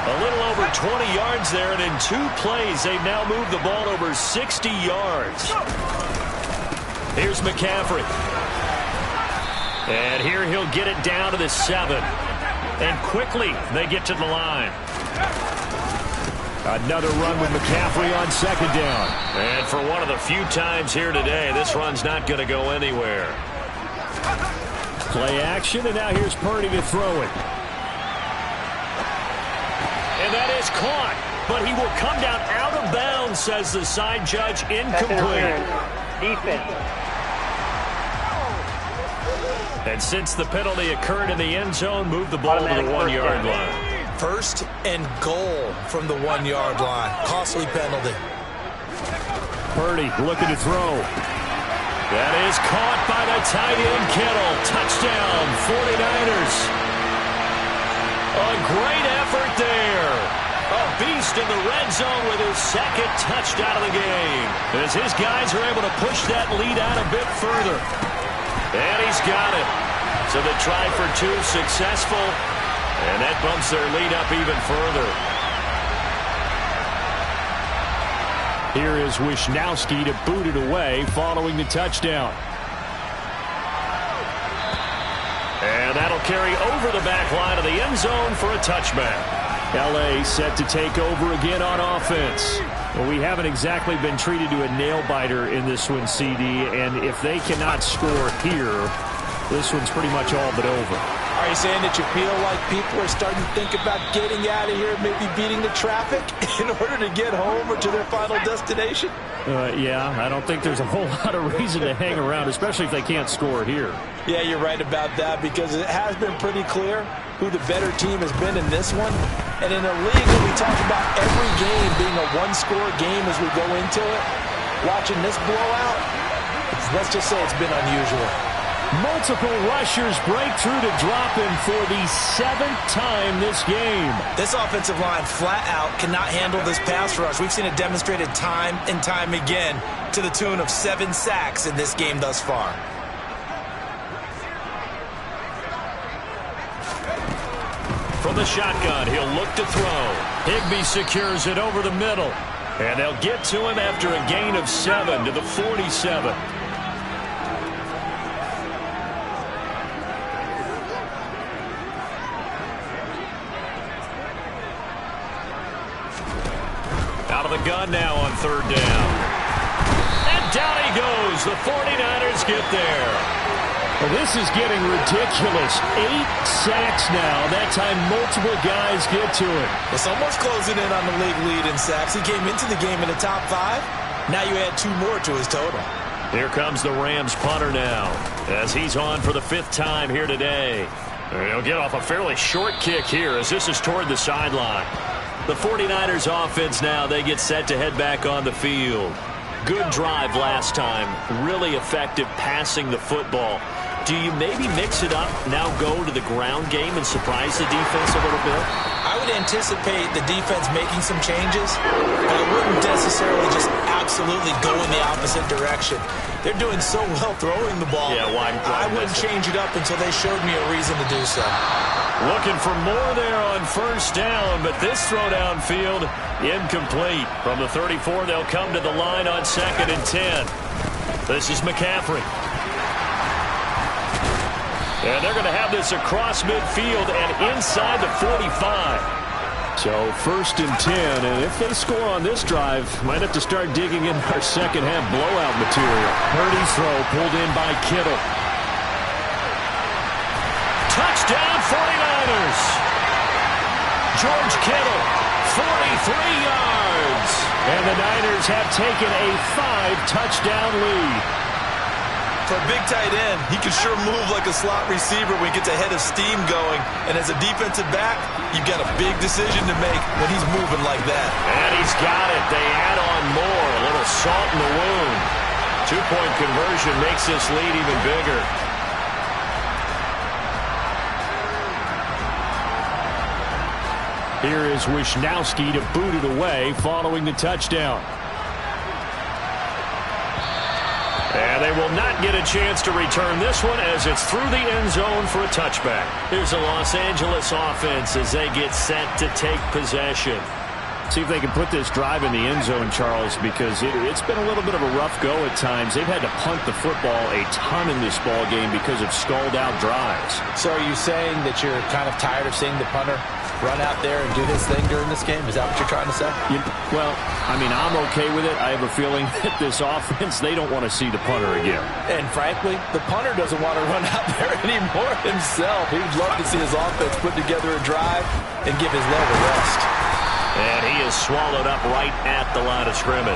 B: A little over 20 yards there, and in 2 plays, they've now moved the ball over 60 yards. Here's McCaffrey. And here he'll get it down to the 7. And quickly, they get to the line.
D: Another run with McCaffrey on second down.
B: And for one of the few times here today, this run's not going to go anywhere.
D: Play action, and now here's Purdy to throw it.
B: And that is caught, but he will come down out of bounds, says the side judge, incomplete.
E: Defense.
B: And since the penalty occurred in the end zone, move the ball to the 1-yard line.
G: First and goal from the 1-yard line. Costly penalty.
D: Purdy looking to throw.
B: That is caught by the tight end, Kittle. Touchdown, 49ers. A great effort there. A beast in the red zone with his second touchdown of the game. As his guys are able to push that lead out a bit further. And he's got it. So the try for 2 successful. And that bumps their lead up even further.
D: Here is Wisnowski to boot it away following the touchdown.
B: And that'll carry over the back line of the end zone for a touchback.
D: L.A. set to take over again on offense. Well, we haven't exactly been treated to a nail-biter in this one, CD, and if they cannot score here, this one's pretty much all but over.
F: Are you saying that you feel like people are starting to think about getting out of here, maybe beating the traffic in order to get home or to their final destination?
D: Yeah, I don't think there's a whole lot of reason to hang around, especially if they can't score here.
F: Yeah, you're right about that, because it has been pretty clear who the better team has been in this one. And in a league where we talk about every game being a one-score game as we go into it, watching this blowout, let's just say it's been unusual.
D: Multiple rushers break through to drop him for the 7th time this game.
G: This offensive line flat out cannot handle this pass rush. We've seen it demonstrated time and time again to the tune of 7 sacks in this game thus far.
B: From the shotgun, he'll look to throw. Higbee secures it over the middle. And they'll get to him after a gain of 7 to the 47. Out of the gun now on 3rd down. And down he goes. The 49ers get there.
D: Well, this is getting ridiculous. 8 sacks now. That time multiple guys get to it.
G: It's almost closing in on the league lead in sacks. He came into the game in the top 5. Now you add 2 more to his total.
B: Here comes the Rams punter now as he's on for the 5th time here today. He'll get off a fairly short kick here as this is toward the sideline. The 49ers offense now, they get set to head back on the field. Good drive last time. Really effective passing the football. Do you maybe mix it up, now go to the ground game and surprise the defense a little bit?
G: I would anticipate the defense making some changes, but I wouldn't necessarily just absolutely go in the opposite direction. They're doing so well throwing the ball.
B: Yeah, why
G: I wouldn't change it up until they showed me a reason to do so.
B: Looking for more there on 1st down, but this throw downfield, incomplete. From the 34, they'll come to the line on 2nd and 10. This is McCaffrey. And they're going to have this across midfield and inside the 45.
D: So 1st and 10, and if they score on this drive, might have to start digging in our second half blowout material. Purdy's throw pulled in by Kittle.
B: Touchdown 49ers. George Kittle, 43 yards.
D: And the Niners have taken a 5-touchdown lead.
G: For a big tight end, he can sure move like a slot receiver when he gets a head of steam going. And as a defensive back, you've got a big decision to make when he's moving like that.
B: And he's got it. They add on more. A little salt in the wound. Two-point conversion makes this lead even bigger.
D: Here is Wisnowski to boot it away following the touchdown.
B: And they will not get a chance to return this one as it's through the end zone for a touchback. Here's the Los Angeles offense as they get set to take possession.
D: See if they can put this drive in the end zone, Charles, because it's been a little bit of a rough go at times. They've had to punt the football a ton in this ball game because of stalled-out drives.
F: So are you saying that you're kind of tired of seeing the punter run out there and do his thing during this game? Is that what you're trying to say?
D: Well, I mean, I'm okay with it. I have a feeling that this offense, they don't want to see the punter again.
F: And frankly, the punter doesn't want to run out there anymore himself. He would love to see his offense put together a drive and give his leg a rest.
B: And he is swallowed up right at the line of scrimmage.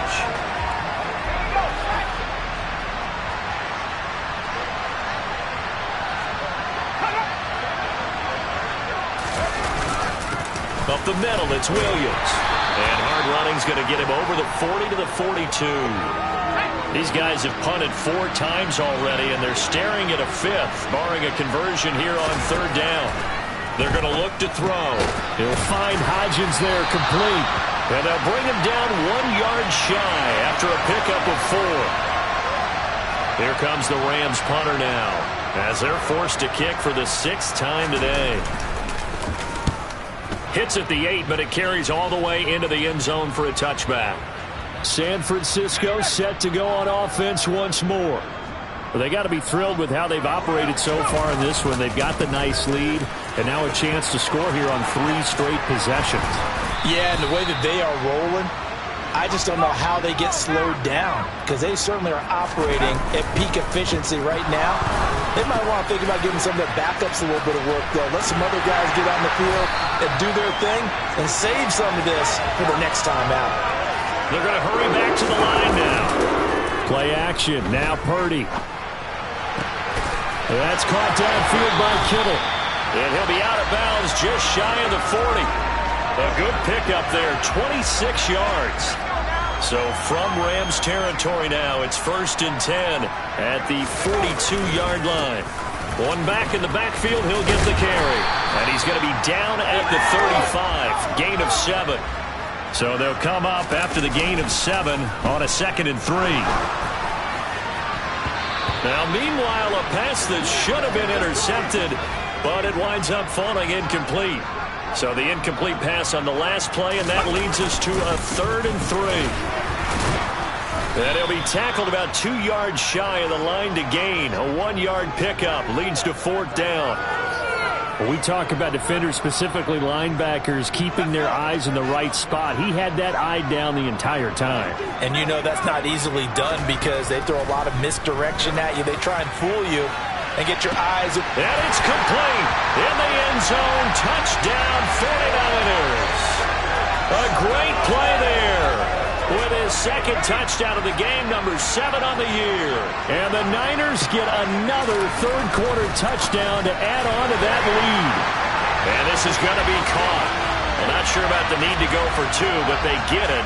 B: Up the middle, it's Williams. And hard running's going to get him over the 40 to the 42. These guys have punted 4 times already, and they're staring at a 5th, barring a conversion here on 3rd down. They're going to look to throw.
D: He'll find Hodgins there, complete.
B: And they'll bring him down 1 yard shy after a pickup of 4. Here comes the Rams punter now, as they're forced to kick for the 6th time today. Hits at the 8, but it carries all the way into the end zone for a touchback.
D: San Francisco set to go on offense once more. Well, they got to be thrilled with how they've operated so far in this one. They've got the nice lead, and now a chance to score here on 3 straight possessions.
F: Yeah, and the way that they are rolling, I just don't know how they get slowed down, because they certainly are operating at peak efficiency right now. They might want to think about giving some of their backups a little bit of work, though. Let some other guys get on the field and do their thing and save some of this for the next time out.
B: They're going to hurry back to the line now.
D: Play action. Now Purdy. That's caught downfield by Kittle.
B: And he'll be out of bounds just shy of the 40. A good pickup there, 26 yards. So from Rams territory now, it's 1st and 10 at the 42-yard line. One back in the backfield, he'll get the carry. And he's going to be down at the 35, gain of 7. So they'll come up after the gain of 7 on a 2nd and 3. Now, meanwhile, a pass that should have been intercepted, but it winds up falling incomplete. So the incomplete pass on the last play, and that leads us to a 3rd and 3. And he'll be tackled about 2 yards shy of the line to gain. A 1-yard pickup leads to 4th down.
D: When we talk about defenders, specifically linebackers, keeping their eyes in the right spot, he had that eye down the entire time.
F: And you know that's not easily done because they throw a lot of misdirection at you. They try and fool you and get your eyes.
B: And it's complete. In the end zone, touchdown 49ers. A great play there. With his 2nd touchdown of the game, number 7 on the year.
D: And the Niners get another 3rd-quarter touchdown to add on to that lead.
B: And this is going to be caught. I'm not sure about the need to go for 2, but they get it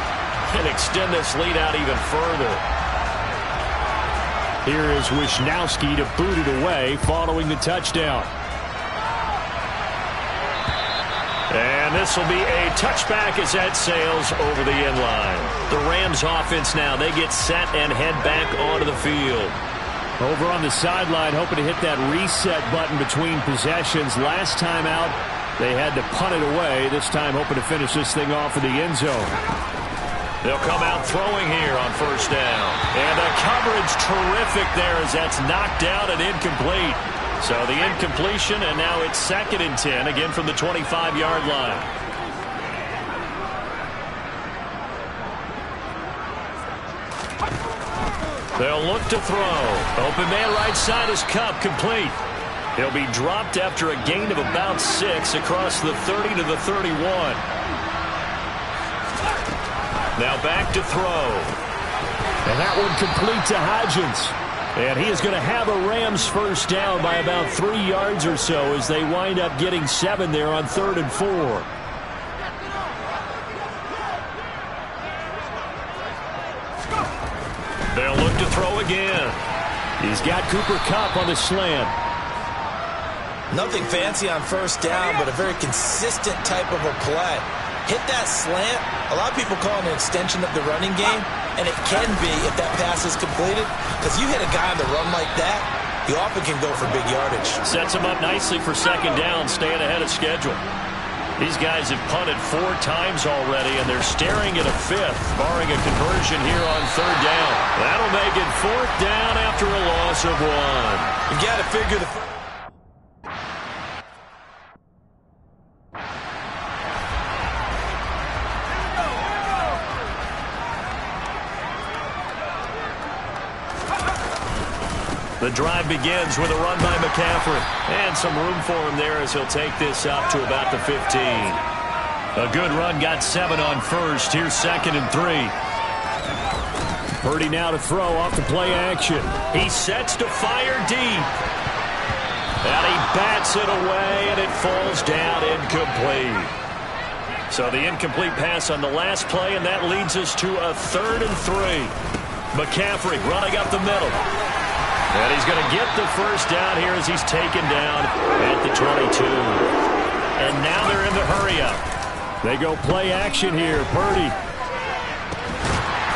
B: and extend this lead out even further.
D: Here is Wisnowski to boot it away following the touchdown.
B: And this will be a touchback as that sails over the end line. The Rams offense now, they get set and head back onto the field.
D: Over on the sideline, hoping to hit that reset button between possessions. Last time out, they had to punt it away. This time, hoping to finish this thing off in the end zone.
B: They'll come out throwing here on 1st down. And the coverage terrific there as that's knocked down and incomplete. So the incompletion, and now it's 2nd and 10, again from the 25-yard line. They'll look to throw. Open man right side is Kupp, complete. He'll be dropped after a gain of about 6 across the 30 to the 31. Now back to throw.
D: And that one complete to Hodgins. And he is going to have a Rams 1st down by about 3 yards or so as they wind up getting 7 there on 3rd and 4.
B: They'll look to throw
D: again. He's got Cooper Kupp on the slant.
F: Nothing fancy on first down, but a very consistent type of a play. Hit that slant. A lot of people call it an extension of the running game, and it can be if that pass is completed, because you hit a guy on the run like that, you often can go for big yardage.
D: Sets him up nicely for second down, staying ahead of schedule. These guys have punted 4 times already, and they're staring at a 5th, barring a conversion here on third down. That'll make it 4th down after a loss of 1.
F: You got to figure the...
D: The drive begins with a run by McCaffrey. And some room for him there as he'll take this up to about the 15. A good run, got 7 on first. Here's 2nd and 3. Purdy now to throw off the play action. He sets to fire deep. And he bats it away, and it falls down incomplete. So the incomplete pass on the last play, and that leads us to a 3rd and 3. McCaffrey running up the middle. And he's going to get the first down here as he's taken down at the 22. And now they're in the hurry-up. They go play action here. Purdy.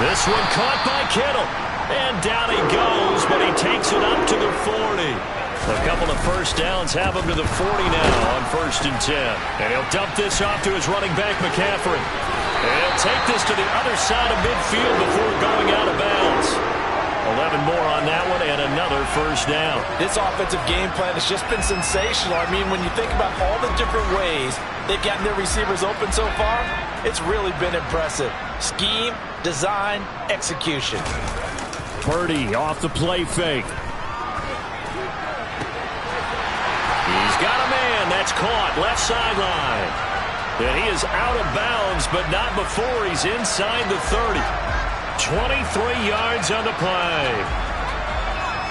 D: This one caught by Kittle. And down he goes, but he takes it up to the 40. A couple of first downs have him to the 40 now on 1st and 10. And he'll dump this off to his running back, McCaffrey. And he'll take this to the other side of midfield before going out of bounds. 11 more on that one, and another first down.
F: This offensive game plan has just been sensational. I mean, when you think about all the different ways they've gotten their receivers open so far, it's really been impressive. Scheme, design, execution.
D: Purdy off the play fake. He's got a man. That's caught. Left sideline. And he is out of bounds, but not before he's inside the 30. 23 yards on the play.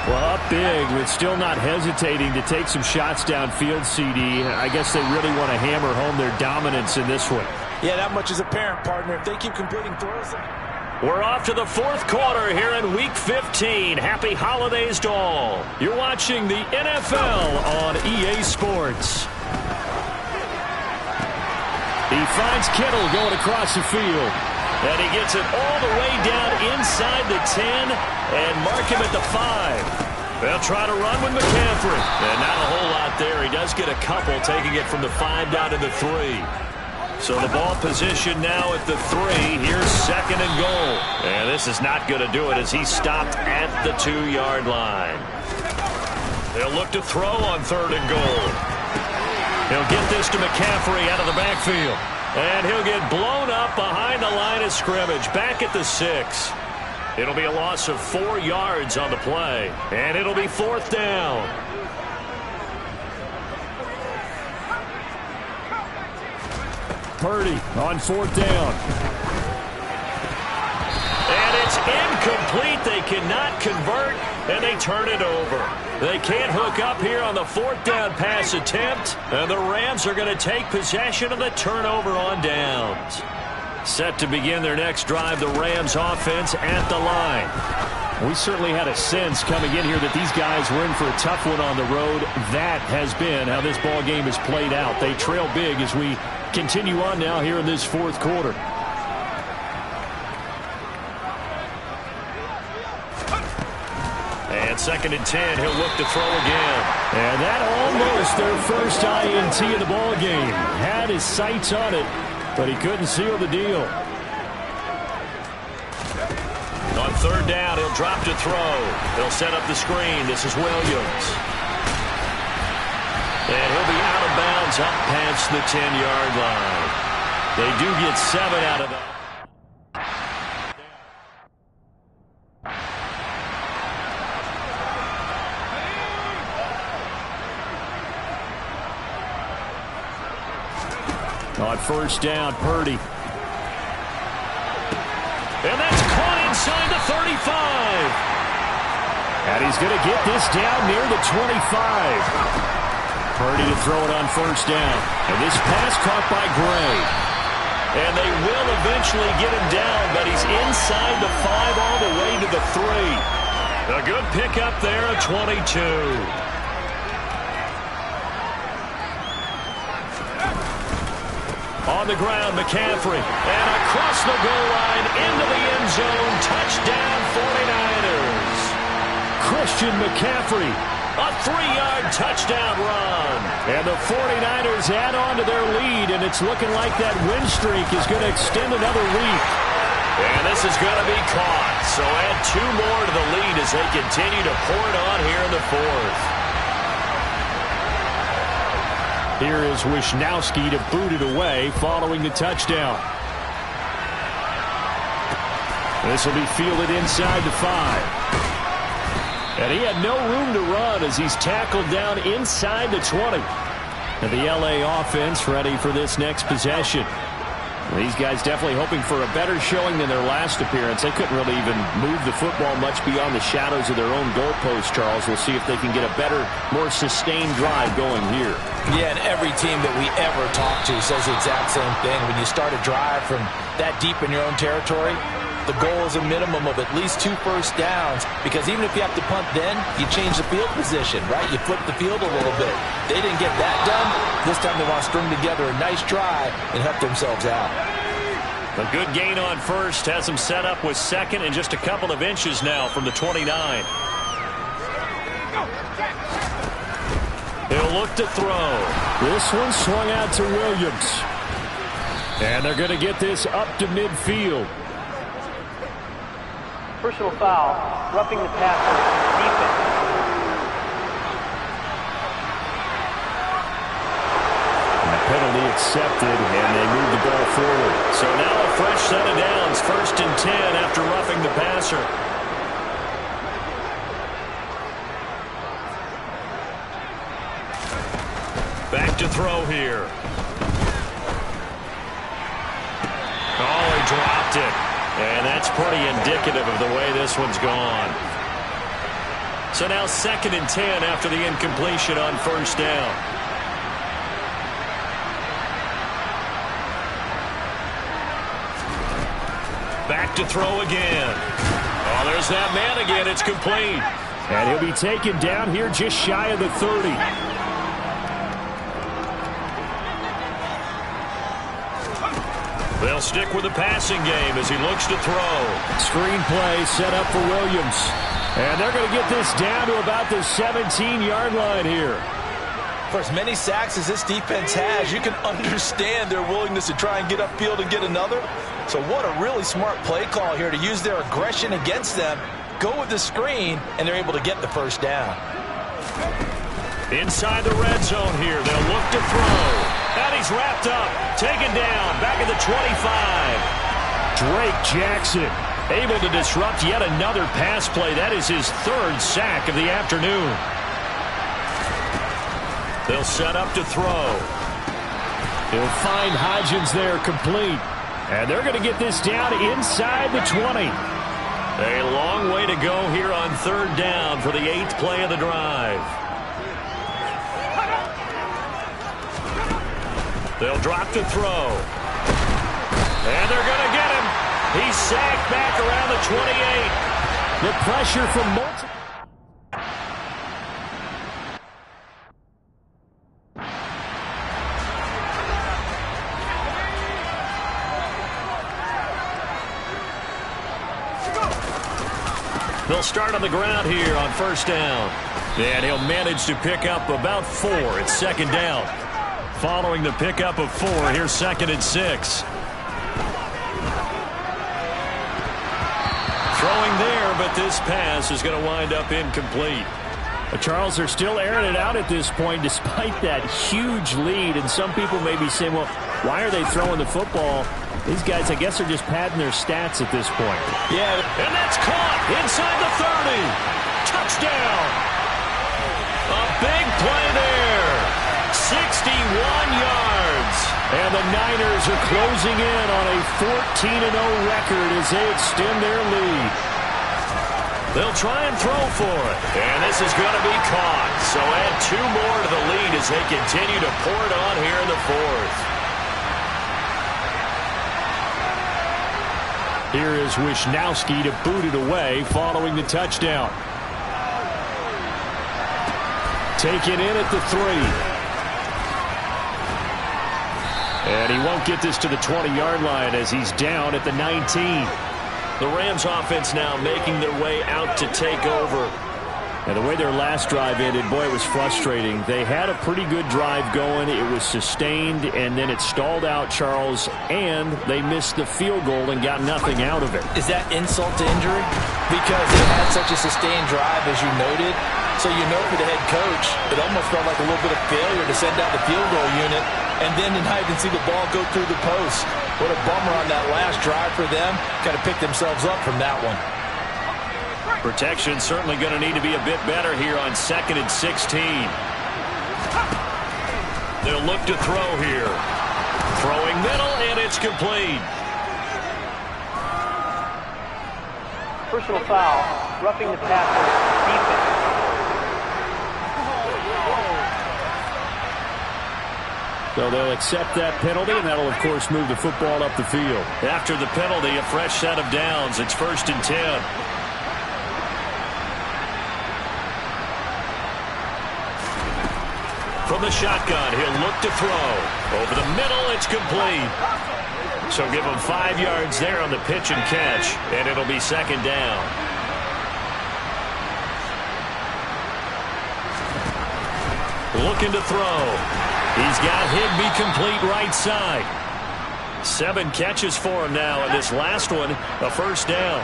D: Well, up big, but still not hesitating to take some shots downfield, CD. I guess they really want to hammer home their dominance in this one.
F: Yeah, that much is apparent, partner. If they keep completing throws.
D: We're off to the 4th quarter here in Week 15. Happy holidays to all. You're watching the NFL on EA Sports. He finds Kittle going across the field. And he gets it all the way down inside the 10 and mark him at the 5. They'll try to run with McCaffrey. And not a whole lot there. He does get a couple, taking it from the 5 down to the 3. So the ball position now at the 3. Here's 2nd and goal. And this is not going to do it as he's stopped at the 2-yard line. They'll look to throw on 3rd and goal. He'll get this to McCaffrey out of the backfield. And he'll get blown up behind the line of scrimmage, back at the 6. It'll be a loss of 4 yards on the play, and it'll be 4th down. Purdy on 4th down. And it's incomplete. They cannot convert, and they turn it over. They can't hook up here on the 4th down pass attempt, and the Rams are going to take possession of the turnover on downs. Set to begin their next drive, the Rams offense at the line. We certainly had a sense coming in here that these guys were in for a tough one on the road. That has been how this ball game has played out. They trail big as we continue on now here in this 4th quarter. And 2nd and 10, he'll look to throw again. And that almost their first INT of the ball game. Had his sights on it, but he couldn't seal the deal. On 3rd down, he'll drop to throw. He'll set up the screen. This is Williams. And he'll be out of bounds up past the 10-yard line. They do get 7 out of that. On 1st down, Purdy. And that's caught inside the 35. And he's going to get this down near the 25. Purdy to throw it on 1st down. And this pass caught by Gray. And they will eventually get him down, but he's inside the 5 all the way to the 3.
B: A good pickup there at 22. On the ground, McCaffrey. And across the goal line into the end zone. Touchdown, 49ers. Christian McCaffrey. A 3-yard touchdown run. And the 49ers add on to their lead, and it's looking like that win streak is going to extend another week. And this is going to be caught. So add 2 more to the lead as they continue to pour it on here in the fourth.
D: Here is Wisnowski to boot it away following the touchdown. This will be fielded inside the 5. And he had no room to run as he's tackled down inside the 20. And the LA offense ready for this next possession. These guys definitely hoping for a better showing than their last appearance. They couldn't really even move the football much beyond the shadows of their own goalpost, Charles. We'll see if they can get a better, more sustained drive going here.
F: Yeah, and every team that we ever talk to says the exact same thing. When you start a drive from that deep in your own territory, the goal is a minimum of at least 2 first downs, because even if you have to punt then, you change the field position, right? You flip the field a little bit. They didn't get that done. This time they want to string together a nice drive and help themselves out.
B: A good gain on first has them set up with second and just a couple of inches now from the 29. He'll look to throw.
D: This one swung out to Williams. And they're going to get this up to midfield.
E: Personal foul, roughing the passer, defense.
D: And the penalty accepted, and they move the ball forward.
B: So now a fresh set of downs, 1st and 10 after roughing the passer. Back to throw here. Oh, he dropped it. And that's pretty indicative of the way this one's gone. So now 2nd and 10 after the incompletion on 1st down. Back to throw again. Oh, there's that man again. It's complete.
D: And he'll be taken down here just shy of the 30.
B: They'll stick with the passing game as he looks to throw.
D: Screen play set up for Williams. And they're going to get this down to about the 17-yard line here.
F: For as many sacks as this defense has, you can understand their willingness to try and get upfield and get another. So what a really smart play call here to use their aggression against them, go with the screen, and they're able to get the 1st down.
B: Inside the red zone here, they'll look to throw. And he's wrapped up, taken down, back at the 25.
D: Drake Jackson
B: able to disrupt yet another pass play. That is his 3rd sack of the afternoon. They'll set up to throw.
D: He'll find Hodgins there complete. And they're going to get this down inside the 20.
B: A long way to go here on 3rd down for the 8th play of the drive. They'll drop to throw. And they're going to get him. He's sacked back around the 28.
D: The pressure from multiple.
B: They'll start on the ground here on 1st down. And he'll manage to pick up about 4 at 2nd down. Following the pickup of 4, here's 2nd and 6. Throwing there, but this pass is going to wind up incomplete.
D: Charles, they're still airing it out at this point despite that huge lead. And some people may be saying, well, why are they throwing the football? These guys, I guess, are just padding their stats at this point.
B: Yeah, and that's caught inside the 30. Touchdown. A big play there. 61 yards.
D: And the Niners are closing in on a 14-0 record as they extend their lead.
B: They'll try and throw for it. And this is going to be caught. So add 2 more to the lead as they continue to pour it on here in the 4th.
D: Here is Wisnowski to boot it away following the touchdown. taken in at the 3. And he won't get this to the 20-yard line as he's down at the 19.
B: The Rams offense now making their way out to take over.
D: And the way their last drive ended, boy, it was frustrating. They had a pretty good drive going. It was sustained, and then it stalled out, Charles, and they missed the field goal and got nothing out of it.
F: Is that insult to injury? Because they had such a sustained drive, as you noted. So you know for the head coach, it almost felt like a little bit of failure to send out the field goal unit, and then tonight you can see the ball go through the post. What a bummer on that last drive for them. Got to pick themselves up from that one.
B: Protection certainly going to need to be a bit better here on 2nd and 16. They'll look to throw here. Throwing middle, and it's complete.
E: Personal foul, roughing the passer, defense.
D: So they'll accept that penalty, and that'll, of course, move the football up the field.
B: After the penalty, a fresh set of downs. It's 1st and 10. From the shotgun, he'll look to throw. Over the middle, it's complete. So give him 5 yards there on the pitch and catch, and it'll be 2nd down. Looking to throw. He's got Higbee complete right side. 7 catches for him now, and this last one, a 1st down.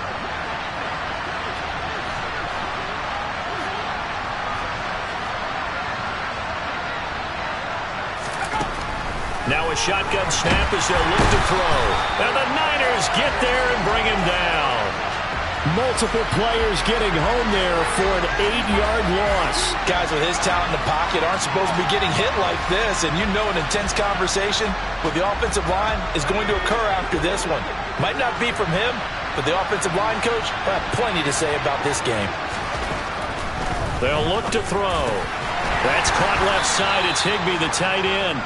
B: Now a shotgun snap as they'll look to throw. And the Niners get there and bring him down.
D: Multiple players getting home there for an 8-yard loss.
F: Guys with his talent in the pocket aren't supposed to be getting hit like this, and you know an intense conversation with the offensive line is going to occur after this one. Might not be from him, but the offensive line coach will have plenty to say about this game.
B: They'll look to throw. That's caught left side. It's Higbee, the tight end.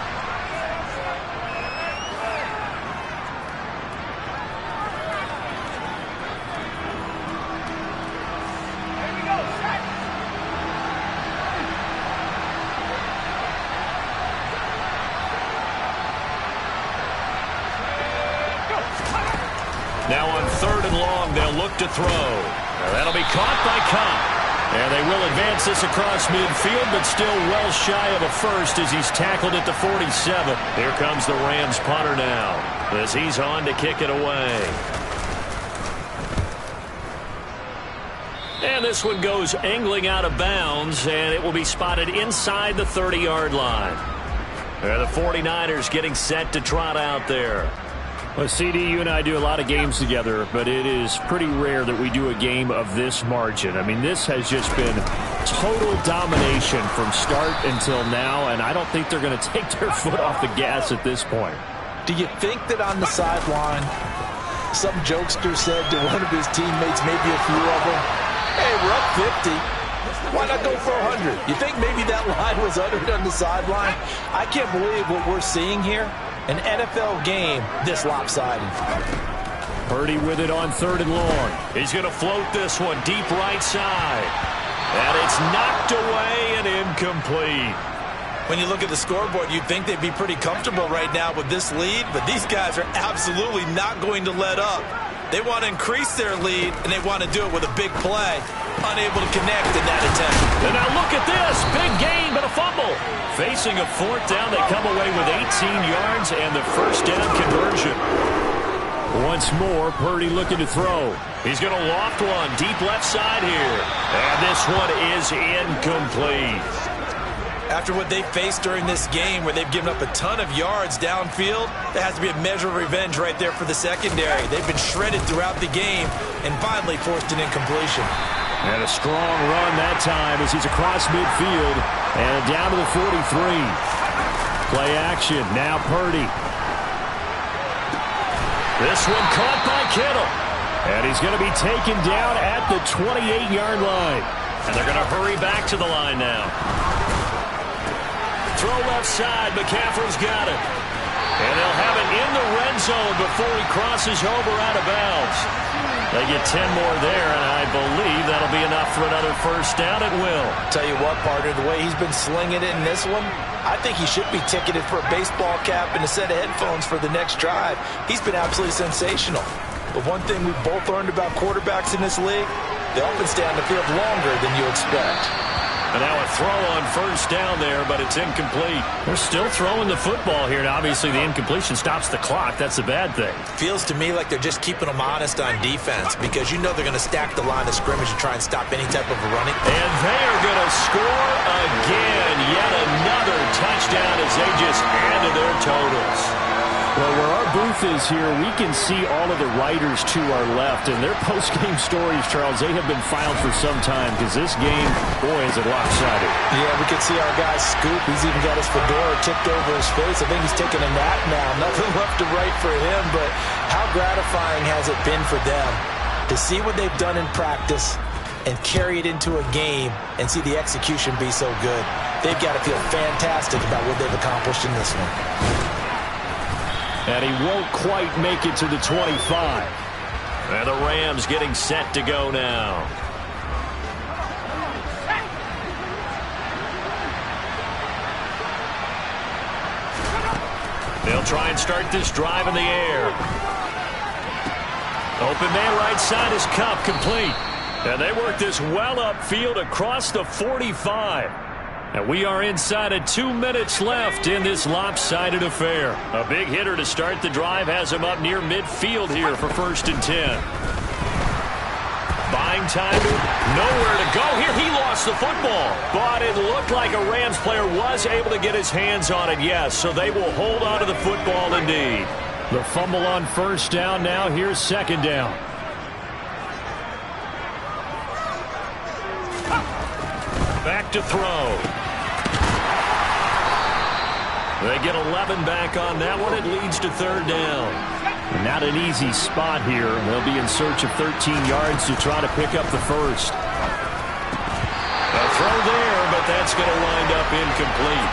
B: Now on 3rd and long, they'll look to throw. Now that'll be caught by Kupp. And they will advance this across midfield, but still well shy of a first as he's tackled at the 47. Here comes the Rams punter now as he's on to kick it away. And this one goes angling out of bounds, and it will be spotted inside the 30-yard line. And the 49ers getting set to trot out there.
D: Well, CD, you and I do a lot of games together, but it is pretty rare that we do a game of this margin. I mean, this has just been total domination from start until now, and I don't think they're going to take their foot off the gas at this point.
F: Do you think that on the sideline, some jokester said to one of his teammates, maybe a few of them, hey, we're up 50. Why not go for 100? You think maybe that line was uttered on the sideline? I can't believe what we're seeing here. An NFL game this lopsided.
D: Purdy with it on 3rd and long.
B: He's going to float this one deep right side. And it's knocked away and incomplete.
F: When you look at the scoreboard, you'd think they'd be pretty comfortable right now with this lead, but these guys are absolutely not going to let up. They want to increase their lead, and they want to do it with a big play. Unable to connect in that attempt.
B: And now look at this. Big gain, but a fumble. Facing a 4th down, they come away with 18 yards and the 1st down conversion.
D: Once more, Purdy looking to throw.
B: He's going to loft one deep left side here. And this one is incomplete.
F: After what they faced during this game where they've given up a ton of yards downfield, there has to be a measure of revenge right there for the secondary. They've been shredded throughout the game and finally forced an incompletion.
D: And a strong run that time as he's across midfield and down to the 43. Play action. Now Purdy.
B: This one caught by Kittle.
D: And he's going to be taken down at the 28-yard line.
B: And they're going to hurry back to the line now. Throw left side. McCaffrey's got it. And they'll have it in the red zone before he crosses over out of bounds. They get 10 more there, and I believe that'll be enough for another first down. It will.
F: Tell you what, partner, the way he's been slinging it in this one, I think he should be ticketed for a baseball cap and a set of headphones for the next drive. He's been absolutely sensational. But one thing we've both learned about quarterbacks in this league, they often stay on the field longer than you expect.
B: And now a throw on first down there, but it's incomplete. They're still throwing the football here, and obviously the incompletion stops the clock. That's a bad thing.
F: Feels to me like they're just keeping them honest on defense because you know they're going to stack the line of scrimmage and try and stop any type of a running.
B: And they are going to score again. Yet another touchdown as they just add to their totals.
D: Well, where our booth is here, we can see all of the writers to our left, and their post-game stories, Charles, they have been filed for some time because this game, boy, is it lopsided.
F: Yeah, we can see our guy Scoop. He's even got his fedora tipped over his face. I think he's taking a nap now. Nothing left to write for him, but how gratifying has it been for them to see what they've done in practice and carry it into a game and see the execution be so good. They've got to feel fantastic about what they've accomplished in this one.
D: And he won't quite make it to the 25.
B: And the Rams getting set to go now. They'll try and start this drive in the air. Open man right side is Kupp, complete. And they work this well upfield across the 45. And we are inside of 2 minutes left in this lopsided affair. A big hitter to start the drive has him up near midfield here for 1st and 10. Buying time, nowhere to go here. He lost the football, but it looked like a Rams player was able to get his hands on it, yes. So they will hold on to the football indeed.
D: The fumble on first down now. Here's 2nd down.
B: Back to throw. They get 11 back on that one. It leads to 3rd down.
D: Not an easy spot here. They'll be in search of 13 yards to try to pick up the first.
B: A throw there, but that's going to wind up incomplete.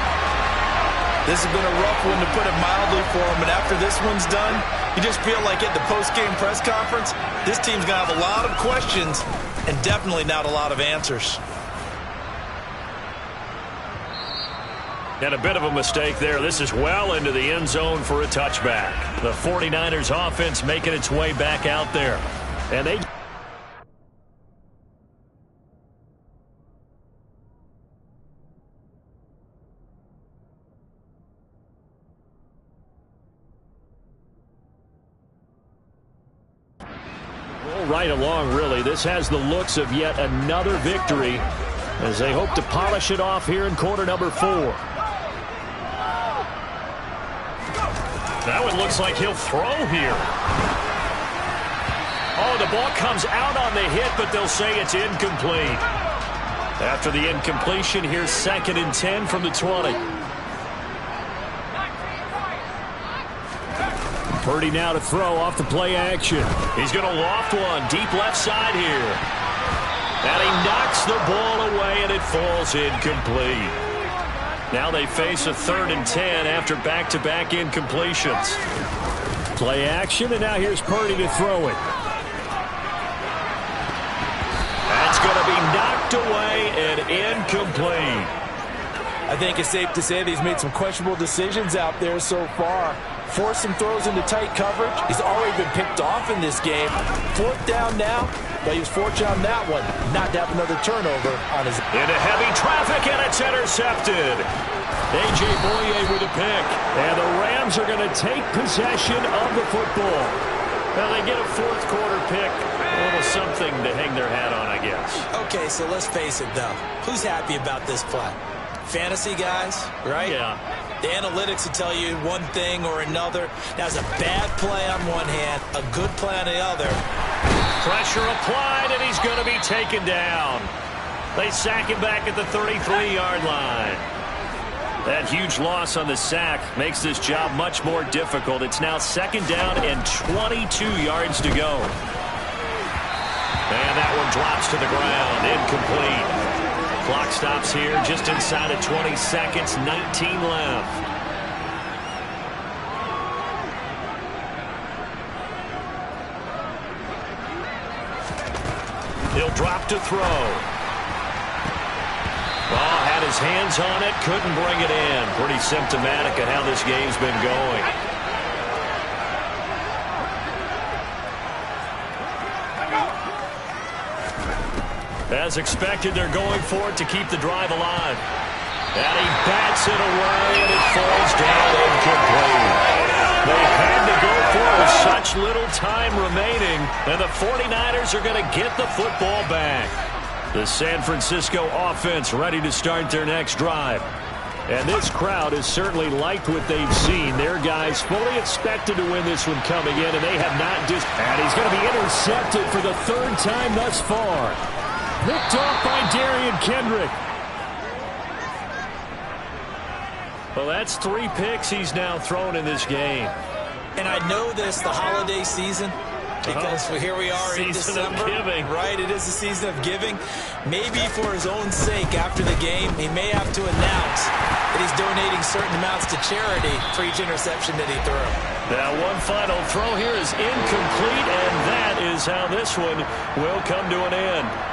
F: This has been a rough one, to put it mildly, for him. And after this one's done, you just feel like at the post-game press conference, this team's going to have a lot of questions and definitely not a lot of answers.
B: And a bit of a mistake there. This is well into the end zone for a touchback. The 49ers offense making its way back out there. And they... roll right along, really. This has the looks of yet another victory as they hope to polish it off here in quarter number 4. That one looks like he'll throw here. Oh, the ball comes out on the hit, but they'll say it's incomplete. After the incompletion, here's 2nd and 10 from the 20.
D: Purdy now to throw off the play action.
B: He's going to loft one deep left side here. And he knocks the ball away, and it falls incomplete. Now they face a 3rd and 10 after back-to-back incompletions.
D: Play action, and now here's Purdy to throw it.
B: That's going to be knocked away and incomplete.
F: I think it's safe to say that he's made some questionable decisions out there so far. Forced some throws into tight coverage. He's already been picked off in this game. 4th down now, but he was fortunate on that one not to have another turnover on his...
B: Into heavy traffic, and it's intercepted. A.J. Bouye with a pick.
D: And the Rams are going to take possession of the football.
B: Well, they get a 4th quarter pick. A little something to hang their hat on, I guess.
F: Okay, so let's face it, though. Who's happy about this play? Fantasy guys, right?
B: Yeah.
F: The analytics will tell you one thing or another. That's a bad play on one hand, a good play on the other.
B: Pressure applied, and he's going to be taken down. They sack him back at the 33-yard line. That huge loss on the sack makes this job much more difficult. It's now 2nd down and 22 yards to go. And that one drops to the ground, incomplete. Clock stops here just inside of 20 seconds, 19 left. He'll drop to throw. Ball had his hands on it, couldn't bring it in. Pretty symptomatic of how this game's been going. As expected, they're going for it to keep the drive alive. And he bats it away, and it falls down incomplete. They had to go for it with such little time remaining, and the 49ers are going to get the football back. The San Francisco offense ready to start their next drive. And this crowd has certainly liked what they've seen. Their guys fully expected to win this one coming in, and they have not just... And he's going to be intercepted for the third time thus far. Picked off by Derion Kendrick. Well, that's 3 picks he's now thrown in this game.
F: And I know this, the holiday season, because here we are in December.
B: Season of giving.
F: Right, it is the season of giving. Maybe for his own sake after the game, he may have to announce that he's donating certain amounts to charity for each interception that he threw.
B: Now one final throw here is incomplete, and that is how this one will come to an end.